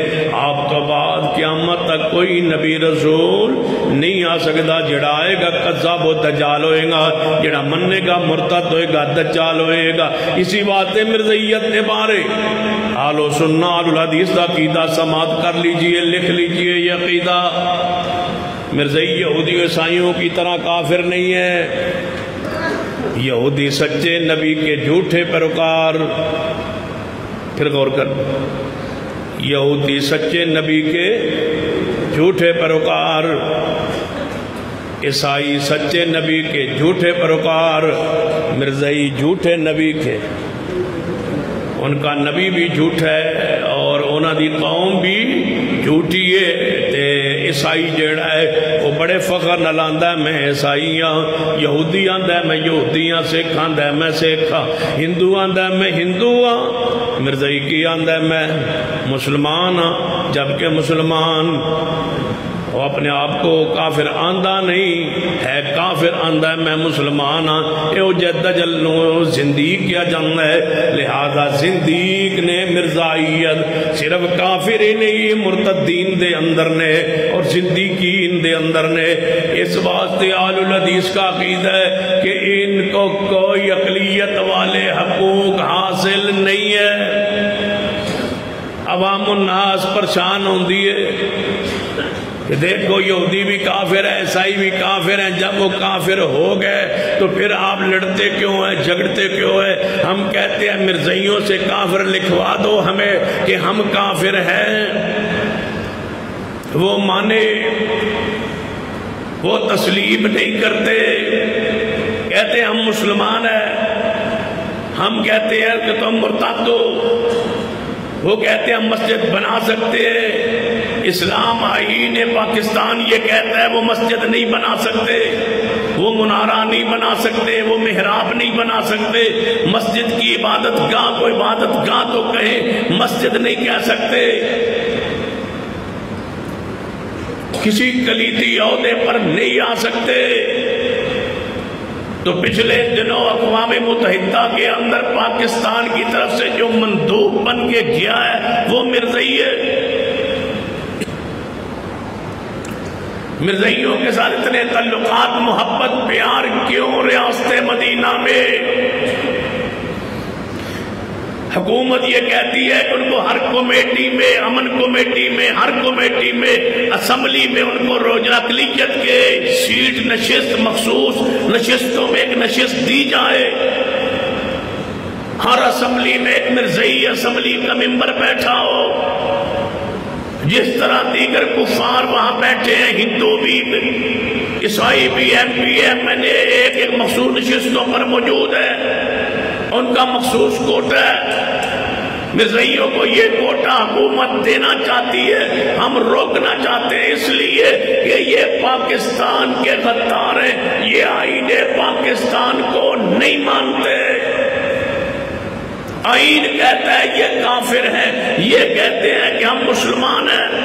آپ تو بعد قیامت تک کوئی نبی رسول نہیں آ سکتا. جڑا آئے گا قذاب و دجال ہوئے گا، جڑا مننے گا مرتد ہوئے گا، دجال ہوئے گا. اسی بات مرزائیت کے بارے آل و سنہ آل الحدیث دا عقیدہ سماعت کر لیجئے، لکھ لیجئے. یہ عقیدہ مرزائی یہودی عیسائیوں کی طرح کافر نہیں ہے. یہودی سچے نبی کے جھوٹے پیروکار. پھر غور کر، یہودی سچے نبی کے جھوٹے پیروکار، عیسائی سچے نبی کے جھوٹے پیروکار، مرزائی جھوٹے نبی کے. ان کا نبی بھی جھوٹا ہے اور انہاں دی قوم بھی جھوٹی ہے. تے عیسائی جیڑا ہے وہ بڑے فخر نال آندا ہے میں عیسائی ہاں، یہودی آندا ہے میں یہودی ہاں، سکھ آندا ہے میں سکھ ہاں، ہندو آندا ہے میں ہندو ہاں. مرزائی کی آندا ہے میں مسلمان ہاں، جبکہ مسلمان وہ اپنے آپ کو کافر آندہ نہیں ہے، کافر آندہ ہے میں مسلمان ہاں. یہ دجل نو زندیق کیا جانا ہے. لہذا زندیق نے مرزائیت صرف کافر ہی نہیں مرتدین دے اندر نے اور زندیقین دے اندر نے. اس واسطے آل الحدیث کا عقیدہ ہے کہ ان کو کوئی اقلیت والے حقوق حاصل نہیں ہے. عوام الناس پریشان ہوندی ہے کہ دیکھو یہودی بھی کافر ہے، عیسائی بھی کافر ہیں. جب وہ کافر ہو گئے تو پھر آپ لڑتے کیوں ہیں، جھگڑتے کیوں ہیں؟ ہم کہتے ہیں مرزائیوں سے کافر لکھوا دو ہمیں کہ ہم کافر ہیں. وہ مانے، وہ تسلیم نہیں کرتے. کہتے ہیں ہم مسلمان ہیں، ہم کہتے ہیں کہ تم مرتد ہو. وہ کہتے ہیں ہم مسجد بنا سکتے ہیں. اسلام آئین پاکستان یہ کہتا ہے وہ مسجد نہیں بنا سکتے، وہ منارہ نہیں بنا سکتے، وہ محراب نہیں بنا سکتے. مسجد کی عبادت گاہ کو عبادت گاہ تو کہیں، مسجد نہیں کہہ سکتے. کسی کلیدی عہدے پر نہیں آ سکتے. تو پچھلے دنوں اقوام متحدہ کے اندر پاکستان کی طرف سے جو مندوب بن کے گیا ہے وہ مرزائی ہے. مرزائیوں کے ساتھ اتنے تعلقات محبت پیار کیوں ریاست مدینہ میں؟ حکومت یہ کہتی ہے کہ ان کو ہر کمیٹی میں، امن کمیٹی میں، ہر کمیٹی میں، اسمبلی میں ان کو روزہ اقلیت کے سیٹ نشست مخصوص نشستوں میں ایک نشست دی جائے. ہر اسمبلی میں ایک مرزائی اسمبلی کا ممبر بیٹھا ہو. جس طرح دیگر کفار وہاں بیٹھے ہیں، ہندو بھی، عیسائی بھی، ایم پی ایم این اے ایک مخصوص نشستوں پر موجود ہے. ان کا مخصوص کوٹا ہے. مرزائیوں کو یہ کوٹا حکومت دینا چاہتی ہے، ہم روکنا چاہتے ہیں اس لیے کہ یہ پاکستان کے غدار ہیں، یہ آئین پاکستان کو نہیں مانتے. آئین کہتا ہے یہ کافر ہیں، یہ کہتے ہیں کہ ہم مسلمان ہیں.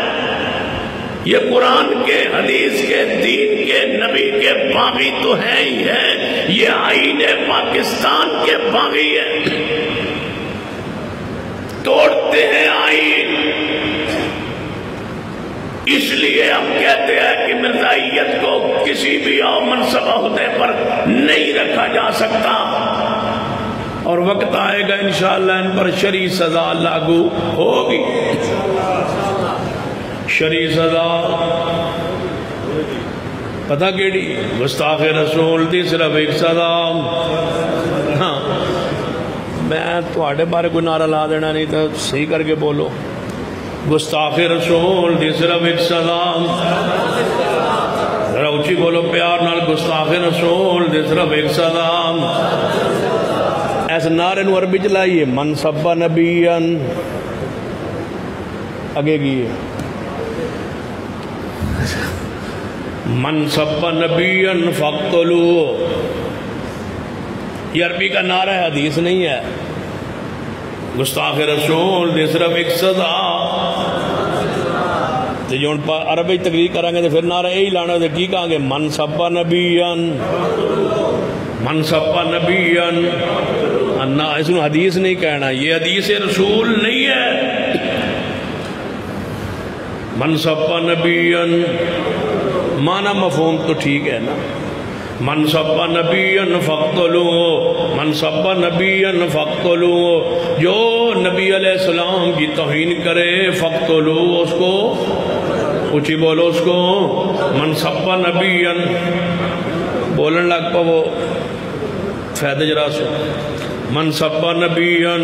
یہ قرآن کے، حدیث کے، دین کے، نبی کے باغی تو ہیں ہی ہیں، یہ آئین پاکستان کے باغی ہیں. توڑتے ہیں آئین. اس لیے ہم کہتے ہیں کہ مرزائیت کو کسی بھی منصب عہدے پر نہیں رکھا جا سکتا، اور وقت آئے گا انشاءاللہ ان پر شرعی سزا لاگو ہوگی۔ شرعی سزا پتہ کیڑی؟ گستاخ رسول دی صرف ایک سزا۔ ہاں میں تواڈے بارے کوئی نعرہ لا دینا نہیں تو صحیح کر کے بولو۔ گستاخ رسول دی صرف ایک سزا، ذرا اونچی بولو پیار نال، گستاخ رسول دی صرف ایک سزا۔ ایسے نعرے نو عربی چلائیے، من سب نبیًا، آگے گئیے، من سب نبیًا فاقتلوہ، یہ عربی کا نعرہ ہے، حدیث نہیں ہے۔ گستاخ رسول دے صرف ایک سزا، تو جو ان پر عربی تقریر کریں گے تو پھر نعرہ یہی لانا ہے، کی کہاں گے؟ من سب نبیًا، من سب نبیًا، اس نے حدیث نہیں کہنا، یہ حدیث رسول نہیں ہے۔ من سب نبیًا معنی مفہوم تو ٹھیک ہے نا، من سب نبیًا فاقتلوہ، من سب نبیًا فاقتلوہ، جو نبی علیہ السلام کی توہین کرے فاقتلوہ، اس کو اونچی بولو، اس کو من سب نبیًا بولن لگ پا وہ فیدہ جرا سو، من سب نبیًا،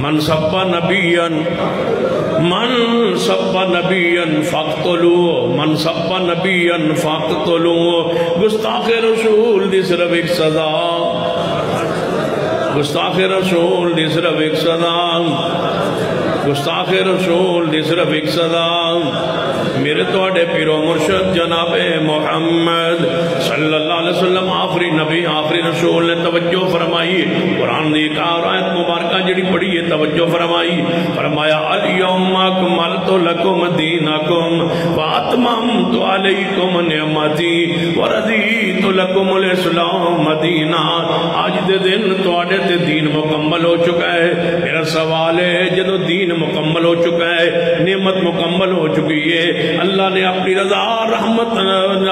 من سب نبیًا، من سب نبیًا فاقتلوہ، من سب نبیًا فاقتلوہ، گستاخ رسول دی صرف ایک سزا، گستاخ رسول دی صرف ایک سزا، گستاخ رسول دی صرف ایک سزا۔ میرے توڑے پیر و مرشد جناب محمد صلی اللہ علیہ وسلم آخری نبی آخری رسول نے توجہ فرمائی، قرآن دی کار آیت مبارکہ جڑی پڑھی ہے توجہ فرمائی، فرمایا الیوم اکملت لکم دینکم واتممت علیکم نعمتی ورضیت لکم الاسلام دینہ۔ آج دے دن توڑے تے دین مکمل ہو چکا ہے، میرا سوال ہے جدو دین مکمل ہو چکا ہے، نعمت مکمل ہو چکی ہے، اللہ نے اپنی رضا رحمت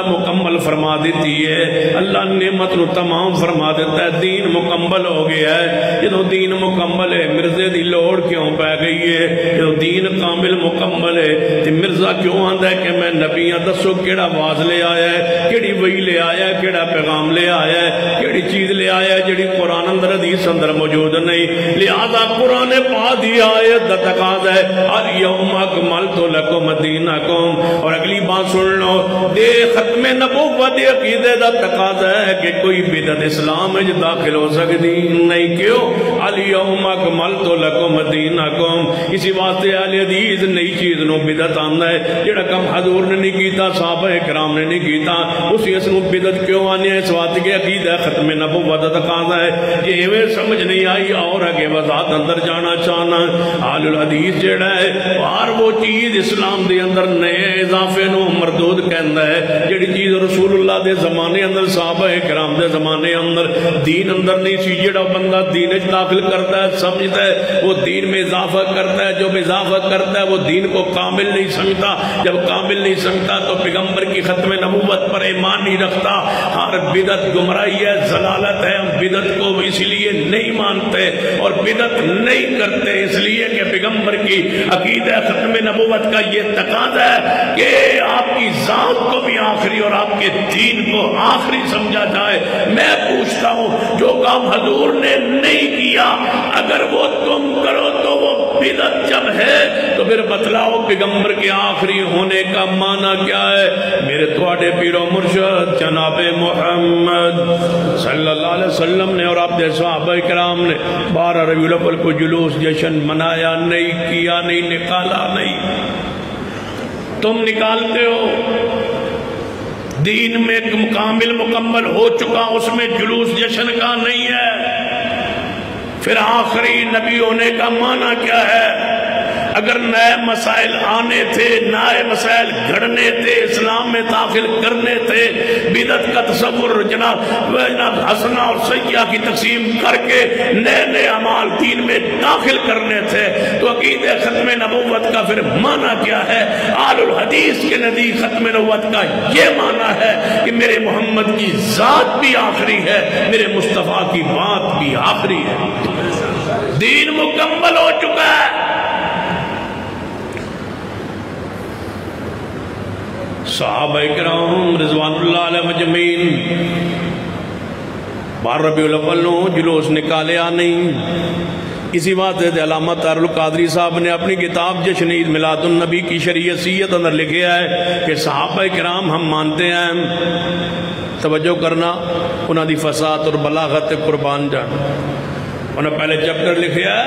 مکمل فرما دیتی ہے، اللہ نے نعمت نو تمام فرما دیتا ہے، دین مکمل ہو گیا ہے۔ جدو دین مکمل ہے مرزے دی لوڑ کیوں پہ گئی ہے؟ جدو دین کامل مکمل ہے تو مرزا کیوں آندہ ہے کہ میں نبیاں دسو کیڑا واز لے آیا ہے، کیڑی وحی لے آیا ہے، کیڑا پیغام لے آیا ہے، کیڑی چیز لے آیا ہے جڑی قرآن اندر حدیث اندر موجود نہیں، لہذا قرآن پاک دی آیت دا تقاضا ہے الیوم اکملت لکم دینکم۔ اور اگلی بات سن لو، دے ختم نبوت دے عقیدے دا تقاضا ہے کہ کوئی بدعت اسلام میں داخل ہو سکتی نہیں، کیوں؟ الیوم اکملت لکم دینکم، اسی واسطے اہل حدیث نئی چیز نو بدعت آندا ہے، جڑا کم حضور نے نہیں کیتا صحابہ کرام نے نہیں کیتا، اسی اس نو بدعت کیوں آنی ہے؟ اس واسطے کہ عقیدہ ختم نبوت دا تقاضا ہے۔ یہ ایویں سمجھ نہیں آئی اور آگے وضاحت اندر جانا چاہنا، اہل الحدیث جڑا ہے ہر وہ چیز اسلام دے اندر نئے اضافے نو مردود کہندا ہے، جڑی چیز رسول اللہ دے زمانے اندر صحابہ کرام دے زمانے اندر دین اندر نہیں سی، جڑا بندہ دین وچ داخل کرتا ہے سمجھتا ہے وہ دین میں اضافہ کرتا ہے، جو اضافہ کرتا ہے وہ دین کو کامل نہیں سمجھتا، جب کامل نہیں سمجھتا تو پیغمبر کی ختم نبوت پر ایمان نہیں رکھتا۔ ہر بدعت گمراہی ہے، ضلالت ہے، ہم بدعت کو اس لیے نہیں مانتے اور بدعت نہیں کرتے اس لیے کہ پیغمبر کی عقیدہ ختم نبوت کا یہ تقاضا ہے کہ آپ کی ذات کو بھی آخری اور آپ کے دین کو آخری سمجھا جائے۔ میں پوچھتا ہوں جو کام حضور نے نہیں کیا اگر وہ تم کرو تو وہ بدعت جب ہے تو پھر بتلاؤ پیغمبر کے آخری ہونے کا معنی کیا ہے؟ میرے تواڈے پیر و مرشد جناب محمد صلی اللہ علیہ وسلم نے اور آپ دے صحابہ کرام نے 12 ربیع الاول کو جلوس جشن منایا نہیں، کیا نہیں، نکالا نہیں۔ تم نکالتے ہو، دین میں کامل مکمل ہو چکا، اس میں جلوس جشن کا نہیں ہے۔ پھر آخری نبی ہونے کا معنی کیا ہے؟ اگر نئے مسائل آنے تھے، نئے مسائل گھڑنے تھے، اسلام میں داخل کرنے تھے، بدعت کا تصور جناب حسنہ اور سیئہ کی تقسیم کر کے نئے نئے اعمال دین میں داخل کرنے تھے، تو عقیدہ ختم نبوت کا پھر معنی کیا ہے؟ آل الحدیث کے نزدیک ختم نبوت کا یہ معنی ہے کہ میرے محمد کی ذات بھی آخری ہے، میرے مصطفیٰ کی بات بھی آخری ہے، دین مکمل ہو چکا ہے۔ صحابہ کرام رضوان اللہ علیہ مجمعین بار ربیع الاول نو جلوس نکالیا نہیں۔ اسی بات ہے علامہ طاہر القادری صاحب نے اپنی کتاب جشن عید میلاد النبی کی شریعت اندر لکھا ہے کہ صحابہ کرام ہم مانتے ہیں، توجہ کرنا انہاں دی فصاحت اور بلاغت قربان جان، انہوں نے پہلے چیپٹر لکھا ہے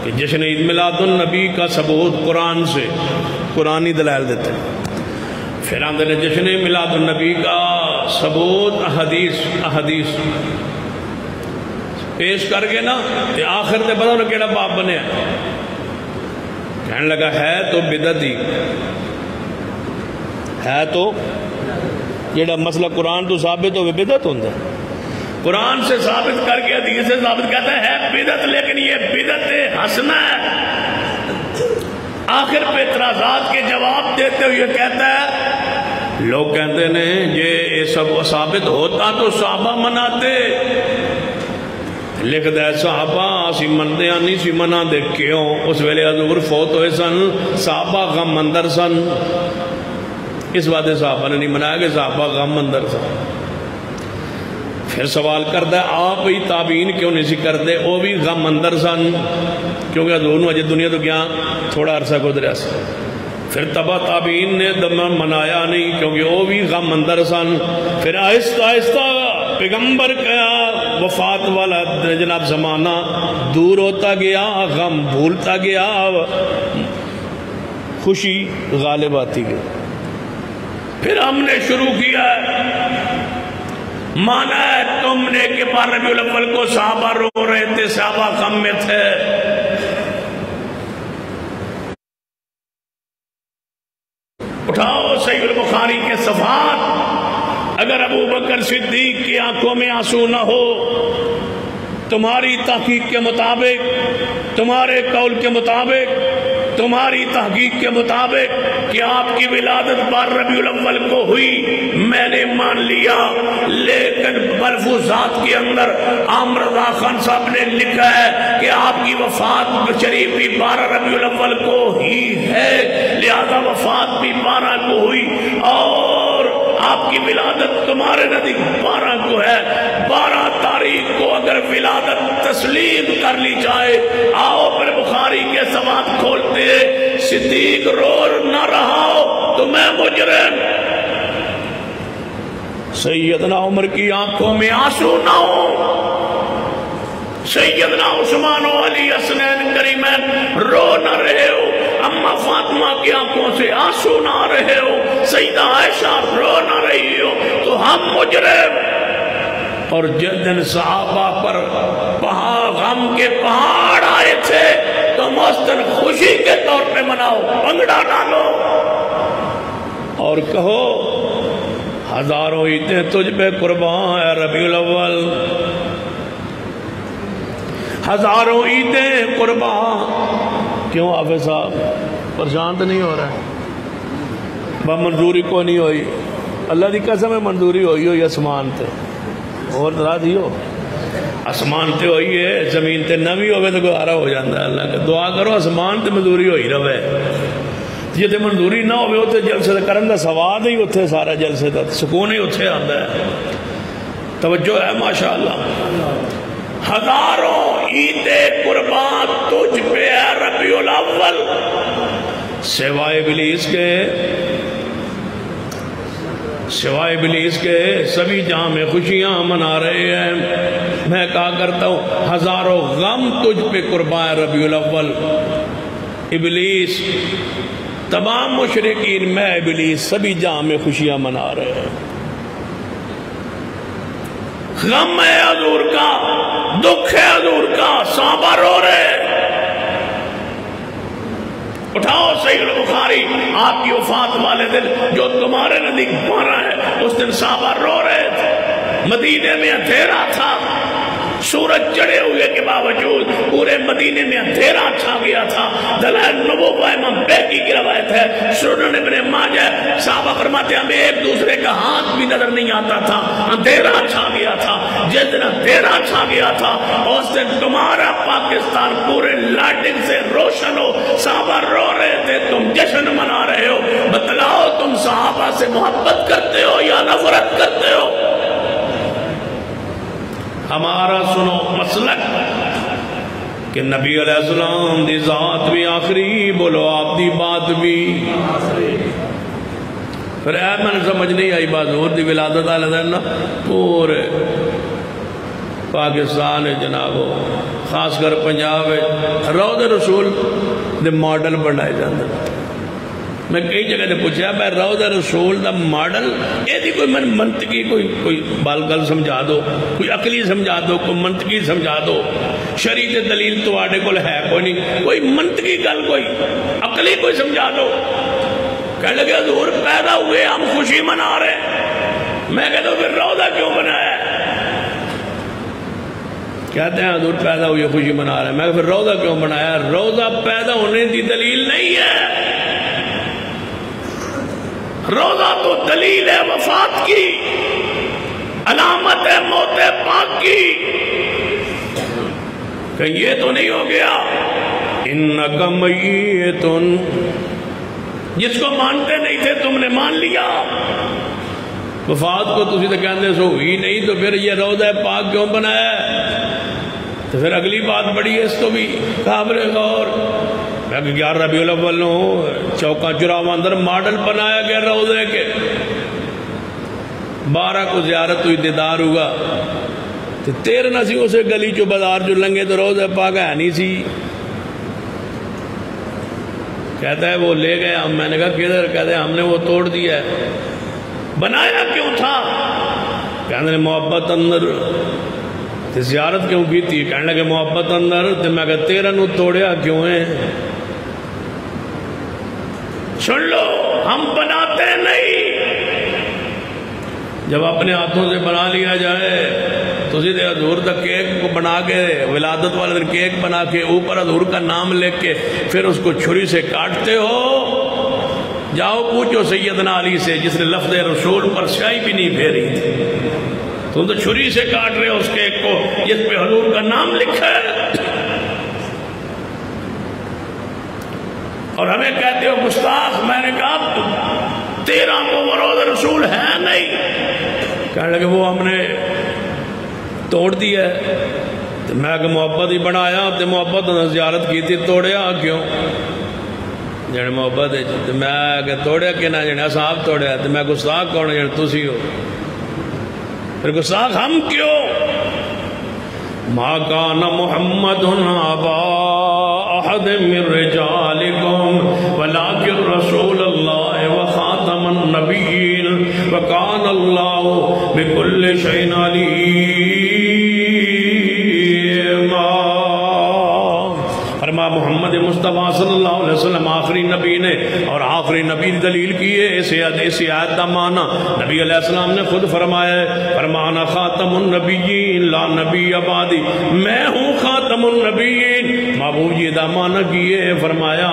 کہ جشن عید میلاد النبی کا ثبوت قرآن سے، قرآنی دلائل دیتے ہیں، پھر آندے نے جشن میلاد النبی کا ثبوت احادیث پیش کر کے نا، کہ آخر تے پتہ انہوں کیڑا باپ بنے ہیں، کہنے لگا ہے تو بدعتی ہے، تو جیڑا مسئلہ قرآن تو ثابت ہوئے بدعت ہوندہ ہے، قرآن سے ثابت کر کے حدیث سے ثابت کہتا ہے بدعت، لیکن یہ بدعت حسنہ ہے۔ آخر پہ اعتراضات کے جواب دیتے ہوئے کہتا ہے لوگ کہتے ہیں یہ سب ثابت ہوتا تو صحابہ مناتے، لکھ دے صحابہ اسی مندے نہیں سی منا دے، کیوں؟ اس ویلے حضور فوت ہوئے سن، صحابہ غم اندر سن، اس بات صحابہ نے نہیں منایا کہ صحابہ غم اندر سن۔ پھر سوال کرتا ہے آپ ہی تابعین کیوں نہیں سی کرتے؟ وہ بھی غم اندر سن، کیونکہ حضور نے اجے دنیا تو کیا تھوڑا عرصہ گزریا سی۔ پھر تبع تابعین نے دمن منایا نہیں، کیونکہ وہ بھی غم اندر سن۔ پھر آہستہ آہستہ پیغمبر کا وفات والا جناب زمانہ دور ہوتا گیا، غم بھولتا گیا، خوشی غالب آتی گئی۔ پھر ہم نے شروع کیا مانا ہے تم نے کہ بار ربیع الاول کو صحابہ رو رہے تھے، صحابہ غم میں تھے۔ اٹھاؤ صحیح البخاری کے صفحات، اگر ابو بکر صدیق کی آنکھوں میں آنسو نہ ہو، تمہاری تحقیق کے مطابق، تمہارے قول کے مطابق، تمہاری تحقیق کے مطابق کہ آپ کی ولادت بار ربیع الاول کو ہوئی، میں نے مان لیا، لیکن ملفوظات کے اندر عامر رضا خان صاحب نے لکھا ہے کہ آپ کی وفات شریف بھی 12 ربیع الاول کو ہی ہے، لہذا وفات بھی 12 کو ہوئی، اور آپ کی ولادت تمہارے نزدیک 12 کو ہے۔ 12 تاریخ کو اگر ولادت تسلیم کر لی جائے، آؤ پھر بخاری کے سواد کھولتے، صدیق رو نہ رہا ہو تو میں مجرم، سیدنا عمر کی آنکھوں میں آنسو نہ ہو، سیدنا عثمان و علی حسنین کریمین رو نہ رہے ہو، اما فاطمہ کی آنکھوں سے آنسو نہ آ رہے ہو، سیدہ عائشہ رو نہ رہی ہو، تو ہم مجرم۔ اور جس دن صحابہ پر غم کے پہاڑ آئے تھے، تم اس دن خوشی کے طور پہ مناؤ، بھنگڑا ڈالو اور کہو ہزاروں عیدیں تجھ پہ قربان ہے ربیع الاول، ہزاروں عیدیں قربان۔ کیوں حافظ صاحب پریشان تو نہیں ہو رہا ہے؟ منظوری کو نہیں ہوئی، اللہ دی قسم ہے منظوری ہوئی اسمان تے، اور ذرا دیو اسمان تے ہوئی ہے، زمین تے نہ بھی ہوئے تو گوارا ہو جاندہ ہے۔ اللہ کا دعا کرو اسمان تے منظوری ہوئی رہے، یہ تے منظوری نہ ہوئے ہوتے جلسے کرن دا سواد ہی ہوتے، سارا جلسے دا سکون ہی ہوتے آندہ ہے۔ توجہ ہے ماشاءاللہ۔ ہزاروں عید قربان تجھ پہ ہے ربیع الاول، سوائے ابلیس کے سبھی جہاں میں خوشیاں منا رہے ہیں۔ میں کہا کرتا ہوں ہزاروں غم تجھ پہ قربان ہے ربیع الاول، ابلیس تمام مشرکین میں ابلیس سبھی جہاں میں خوشیاں منا رہے ہیں۔ غم ہے حضور کا، دکھ ہے حضور کا، صحابہ رو رہے، اٹھاؤ صحیح البخاری، آپ کی وفات والے دن جو تمہارے نزدیک پہنچا ہے، اس دن صحابہ رو رہے تھے، مدینے میں اندھیرا تھا، سورج چڑھے ہوئے کے باوجود پورے مدینے میں اندھیرا چھا گیا تھا۔ دلائل نبوہ امام بیہقی کی روایت ہے، سنن ابن ماجہ، صحابہ فرماتے ہیں ہمیں ایک دوسرے کا ہاتھ بھی نظر نہیں آتا تھا، اندھیرا چھا گیا تھا۔ جس دن اندھیرا چھا گیا تھا اس دن تمہارا پاکستان پورے لائٹنگ سے روشن ہو، صحابہ رو رہے تھے، تم جشن منا رہے ہو۔ بتلاؤ تم صحابہ سے محبت کرتے ہو یا نفرت کرتے ہو؟ ہمارا سنو مسلک کہ نبی علیہ السلام دی ذات بھی آخری، بولو آپ دی بات بھی۔ پھر اے میں نے سمجھ نہیں آئی بات، حضور دی ولادت علیہ نا پورے پاکستان جنابو، خاص کر پنجاب روضہ رسول دے ماڈل بنائے جاندے۔ میں کئی جگہ نے پوچھا میں روضہ رسول دا ماڈل ایدی کوئی منطقی کوئی بالگل سمجھا دو، کوئی عقلی سمجھا دو، کوئی منطقی سمجھا دو۔ شریعت دلیل تو آڑے کو ہے کوئی نہیں، کوئی منطقی گل کوئی عقلی کوئی سمجھا دو۔ کہنے لگے حضور پیدا ہوئے ہم خوشی منا رہے ہیں۔ میں کہتا ہوں پھر روضہ کیوں بنایا ہے؟ کہتے ہیں حضور پیدا ہوئے خوشی منا رہے ہیں۔ میں پھر روضہ کیوں بنایا؟ روضہ پیدا ہونے دی دلیل نہیں ہے، روضہ تو دلیل ہے وفات کی، علامت ہے موت پاک کی۔ کہ یہ تو نہیں ہو گیا انکا میتن، جس کو مانتے نہیں تھے تم نے مان لیا۔ وفات کو تسی تو کہندے سو ہوئی نہیں، تو پھر یہ روضہ پاک کیوں بنایا ہے؟ تو پھر اگلی بات بڑی ہے، اس کو بھی قابل غور۔ 11 ربیع الاول نو چوکا چراواں اندر ماڈل بنایا گیا روضے کے، 12 کو زیارت ہوئی، دیدار ہوا، 13 نہ سی اسے گلی چو بازار جو لنگے تو روضہ پاک ہے نہیں سی۔ کہتا ہے وہ لے گئے ہم، میں نے کہا کدھر؟ کہتے ہیں ہم نے وہ توڑ دیا ہے۔ بنایا کیوں تھا؟ کہنے لگے محبت اندر، زیارت کیوں کی تھی؟ کہنے لگے محبت اندر، تو میں کہا 13 نو توڑیا کیوں ہے؟ سن لو ہم بناتے نہیں، جب اپنے ہاتھوں سے بنا لیا جائے تو سیدھے حضور دا کیک کو بنا کے، ولادت والے دن کیک بنا کے اوپر حضور کا نام لکھ کے پھر اس کو چھری سے کاٹتے ہو۔ جاؤ پوچھو سیدنا علی سے جس نے لفظ رسول پر سیاہی بھی نہیں پھیری تھی، تم تو چھری سے کاٹ رہے ہو اس کیک کو جس پہ حضور کا نام لکھا ہے، اور ہمیں کہتے ہو گستاخ۔ میں نے کہا 13 کو وہ روضہ رسول ہے نہیں۔ کہنے لگے وہ ہم نے توڑ دیا ہے۔ تو میں کہ محبت ہی بنایا، تو محبت زیارت کی تھی، توڑیا کیوں؟ جنہیں محبت ہے، تو میں کہ توڑیا کہ نہ جنہیں صاحب توڑیا، تو میں گستاخ کون ہے؟ جنہیں تسی ہو، پھر گستاخ ہم کیوں؟ ما کان محمد ابا احد من رجالکم ولکن رسول اللہ وخاتم النبیین وکان اللہ بکل شیء علیم۔ فرما محمد مصطفیٰ صلی اللہ علیہ وسلم آخری نبی نے، اور آخری نبی دلیل کی ہے اس آیت دا معنی نبی علیہ السلام نے خود فرمایا ہے، فرمانا خاتم النبیین لا نبی بعدی، میں ہوں خاتم النبیین۔ محبوب جی دا معنی کیے، فرمایا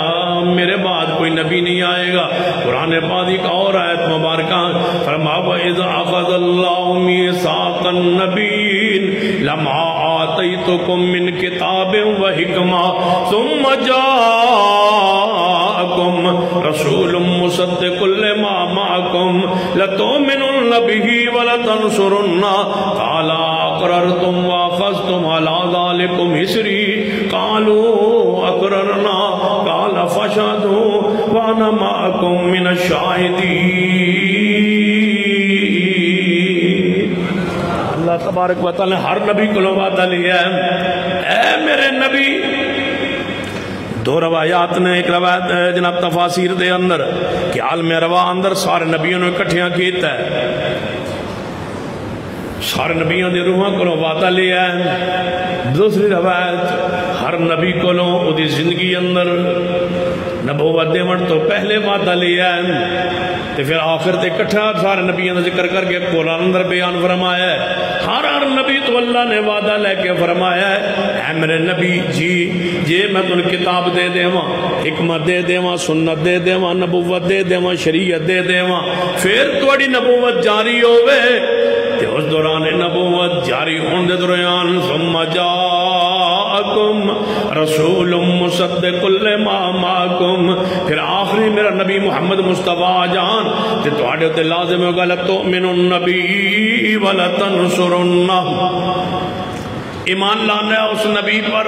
میرے بعد کوئی نبی نہیں آئے گا۔ قرآن پاک کا اور آیت مبارکہ فرما وَإِذْ أَخَذَ اللَّهُ مِيثَاقَ النَّبِيِّينَ لَمَا آتَيْتُكُم مِّن كِتَابٍ وَحِكْمَةٍ ثم جاءكم رسول مصدق لما معكم لتؤمنن به ولتنصرنه قال اقررتم واخذتم على ذلكم إصري قالوا اقررنا قال فاشهدوا وانا معكم من الشاهدين۔ اللہ تبارک و تعالی ہر نبی کو وعدہ لیا ہے، اے میرے نبی۔ دو روایات نے، ایک روایت ہے جناب تفاسیر دے اندر کہ عالم روا اندر سارے نبیوں نے اکٹھیاں کیتا ہے، سارے نبیوں دے روحاں کو وعدہ لیا ہے. دوسری روایت ہر نبی کو دی زندگی اندر نبوت دیون تو پہلے وعدہ لیا ہے تے پھر آخر تے کٹھا سارے نبیوں دا ذکر کر کے قرآن اندر بیان فرمایا ہے. ہر نبی تو اللہ نے وعدہ لے کے فرمایا ہے اے میرے نبی جی میں تن کتاب دے دیواں حکمت دے دیواں سنت دے دیواں نبوت دے دیواں شریعت دے دیواں پھر تھوڑی نبوت جاری ہوئے تے اس دوران نبوت جاری ہون دے دوران ثم جاءکم رسول مصدق لما معکم پھر آخری میرا نبی محمد مصطفیٰ جان تے تواڈے تے لازم ہوگا لتؤمنن نبی ولتنصرنہ ایمان لانا ہے اس نبی پر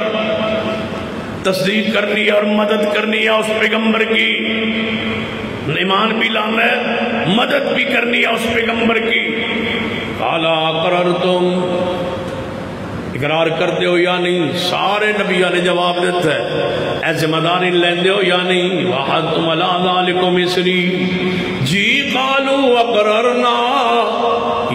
تصدیق کرنی ہے اور مدد کرنی ہے اس پیغمبر کی ایمان بھی لانا ہے مدد بھی کرنی ہے اس پیغمبر کی. قالا اقررتم اقرار کرتے ہو یا نہیں. سارے نبیوں نے جواب دیتا ہے اے ذمہ داری لیندے ہو یا نہیں. وَحَدْتُمْ عَلَىٰ ذَلِكُمْ مِصْرِي جی قالوا اقررنا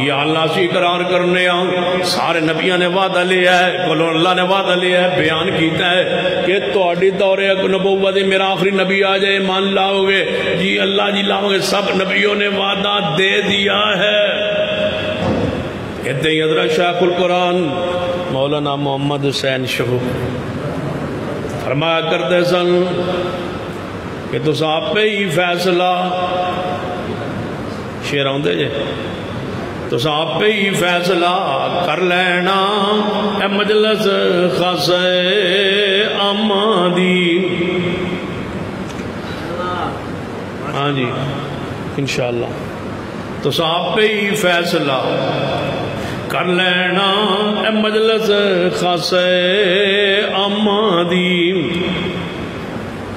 یا اللہ سے اقرار کرنے آؤں. سارے نبیوں نے وعدہ لیا ہے کلو اللہ نے وعدہ لیا ہے بیان کیتا ہے کہ تواڈی دور نبوت میرا آخری نبی آ جائے مان لاؤ گے جی اللہ جی لاؤ گے. سب نبیوں نے وعدہ دے دیا ہے. کہتے ہیں حضرت شیخ القرآن مولانا محمد حسین شہو فرمایا کرتے سن کہ تو آپ پہ ہی فیصلہ شیر آؤں دے جے تو آپ پہ ہی فیصلہ کر لینا اے مجلس خاص آمادی. ہاں جی انشاءاللہ تو آپ پہ ہی فیصلہ کر لینا اے مجلس خاص آمادی.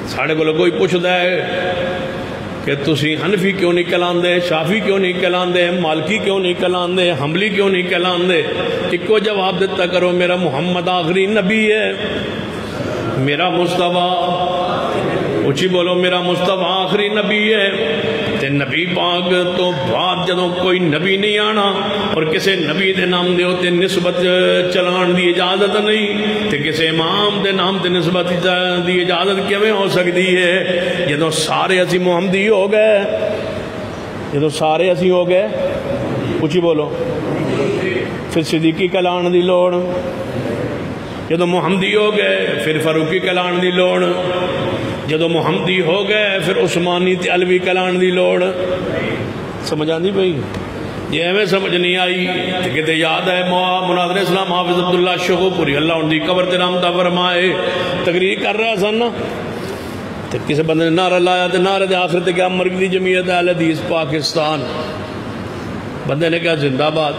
ساڑھے کو کوئی پوچھتا ہے کہ تسی حنفی کیوں نہیں کہلاندے شافی کیوں نہیں کہلاندے مالکی کیوں نہیں کہلاندے حنبلی کیوں نہیں کہلاندے. ایک کو جواب دیتا کرو میرا محمد آخری نبی ہے میرا مصطفیٰ اچھی بولو میرا مصطفیٰ آخری نبی ہے. تے نبی پاک تو بعد جدوں کوئی نبی نہیں آنا اور کسے نبی دے نام دے ہوتے نسبت چلان دی اجازت نہیں تے کسے امام دے نام دے نسبت دی اجازت کیویں ہو سکتی ہے. جدوں سارے اسی محمدی ہو گئے جدوں سارے اسی ہو گئے اچھی بولو پھر صدیقی کلان دی لوڑ. جدوں محمدی ہو گئے پھر فاروقی کلان دی لوڑ. جدو محمدی ہو گئے پھر عثمانی تے علوی کلان دی لوڑ. سمجھ آندی بھئی یہ ہمیں سمجھ نہیں آئی تو کہتے یاد ہے مناظر اسلام حافظ عبداللہ شغو پوری اللہ ان دی قبر تے رحمتہ فرمائے تقریر کر رہا سن تو کسی بندے نے نعرہ لایا تو نعرہ دے آخر تے کیا مرکزی جمعیت اہل حدیث پاکستان بندے نے کہا زندہ باد.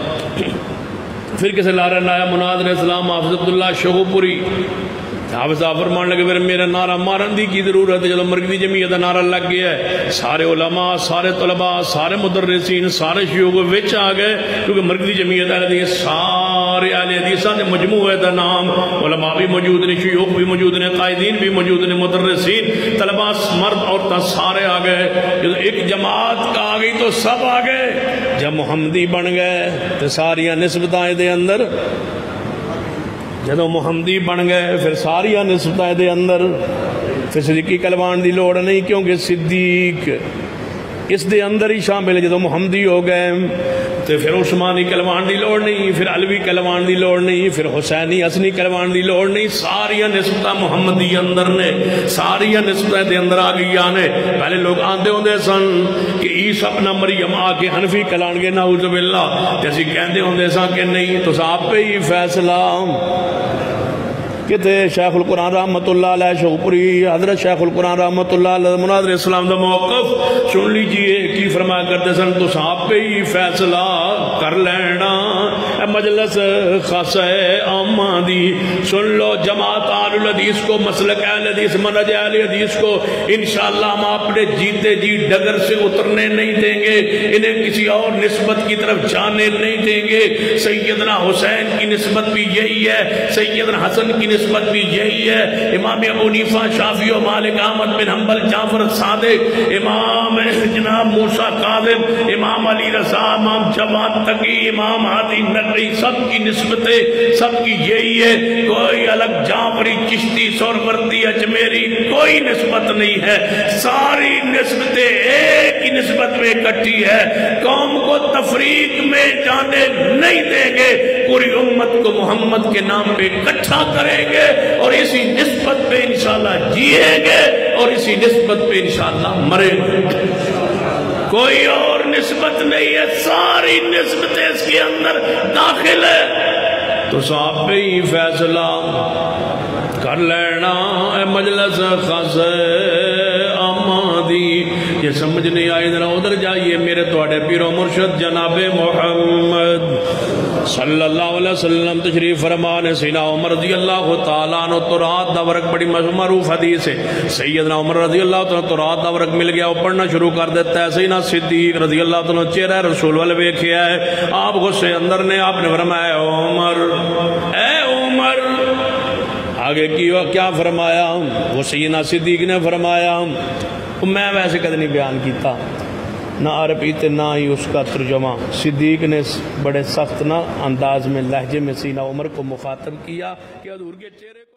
پھر کسی نعرہ لایا مناظر اسلام حافظ عبداللہ شغو پوری حافظ صاحب فرمان لگے پھر میرا نعرہ مارن دی کی ضرورت ہے. جب مرکزی جمعیت نعرہ لگ گیا ہے سارے علماء سارے طلباء سارے مدرسین سارے شیوخ وچ آ گئے کیونکہ مرکزی جمعیت اہل حدیث سارے اہل حدیثاں دے مجموعے دا نام علماء بھی موجود نے شیوخ بھی موجود نے قائدین بھی موجود نے مدرسین طلباء مرد عورتاں سارے آ گئے. جب ایک جماعت کا آ گئی تو سب آ گئے. جب محمدی بن گئے تو ساریاں نسبتیں دے اندر جدو محمدی بن گئے پھر ساریاں نسبتیں دے اندر پھر صدیقی کلوان دی لوڑ نہیں کیونکہ صدیق اس دے اندر ہی شامل ہے. جدو محمدی ہو گئے تو پھر عثمانی کلوان دی لوڑ نہیں پھر علوی کلوان دی لوڑ نہیں پھر حسینی حسنی کلوان دی لوڑ نہیں. ساریاں نسبتیں محمدی اندر نے ساریاں نسبتیں دے اندر آ گئی آنے. پہلے لوگ آندے ہوندے سن کہ عیسیٰ ابن مریم آ کے حنفی کلان گے نعوذ باللہ جیسی کہندے ہوندے سن کہ نہیں تو صاحب پہ ہی فیصلہ. کہتے شیخ القرآن رحمت اللہ علیہ شوپری حضرت شیخ القرآن رحمت اللہ علیہ مناظر اسلام دا موقف سن لیجئے کی فرمایا کرتے سن تو صاحب پہ ہی فیصلہ کر لینا اے مجلس خاص آمادی. سن لو جماعت اہل الحدیث کو مسلک اہل حدیث منہج اہل حدیث کو انشاءاللہ ہم اپنے جیتے جی ڈگر سے اترنے نہیں دیں گے انہیں کسی اور نسبت کی طرف جانے نہیں دیں گے. سیدنا حسین کی نسبت بھی یہی ہے سیدنا حسن کی نسبت بھی یہی ہے. امام ابو حنیفہ، شافعی و مالک، احمد بن حنبل، جعفر صادق، امام جناب موسیٰ کاظم، امام علی رضا، امام جواد تقی، امام ہادی ندوی، سب کی نسبتیں سب کی یہی ہے. کوئی الگ جعفری، چشتی، سہروردی، اجمیری کوئی نسبت نہیں ہے. ساری نسبتیں ایک ہی نسبت میں اکٹھی ہے. قوم کو تفریق میں جانے نہیں دیں گے. پوری امت کو محمد کے نام پہ اکٹھا کریں گے اور اسی نسبت پہ انشاءاللہ جیئیں گے اور اسی نسبت پہ انشاءاللہ مریں گے. کوئی اور نسبت نہیں ہے. ساری نسبتیں اس کے اندر داخل ہے. تو صاحب پہ ہی فیصلہ کر لینا اے مجلس خاص آمادی. یہ سمجھ نہیں آئی ذرا ادھر جائیے. میرے توڑے پیر و مرشد جناب محمد صلی اللہ علیہ وسلم تشریف فرمان. سیدنا عمر رضی اللہ تعالیٰ عنہ تورات دا ورق بڑی معروف حدیث ہے. سیدنا عمر رضی اللہ تعالیٰ تورات دا ورق مل گیا، وہ پڑھنا شروع کر دیتا ہے. سیدنا صدیق رضی اللہ تعالیٰ چہرہ رسول والے ویکھیا ہے. آپ غصے اندر نے آپ نے فرمایا عمر، اے عمر. آگے کیا فرمایا؟ وہ سیدنا صدیق نے فرمایا، میں ویسے کد نہیں بیان کیتا نہ عربی تے نہ ہی اس کا ترجمہ. صدیق نے بڑے سخت نہ انداز میں لہجے میں سیدنا عمر کو مخاطب کیا کہ حضور کے چہرے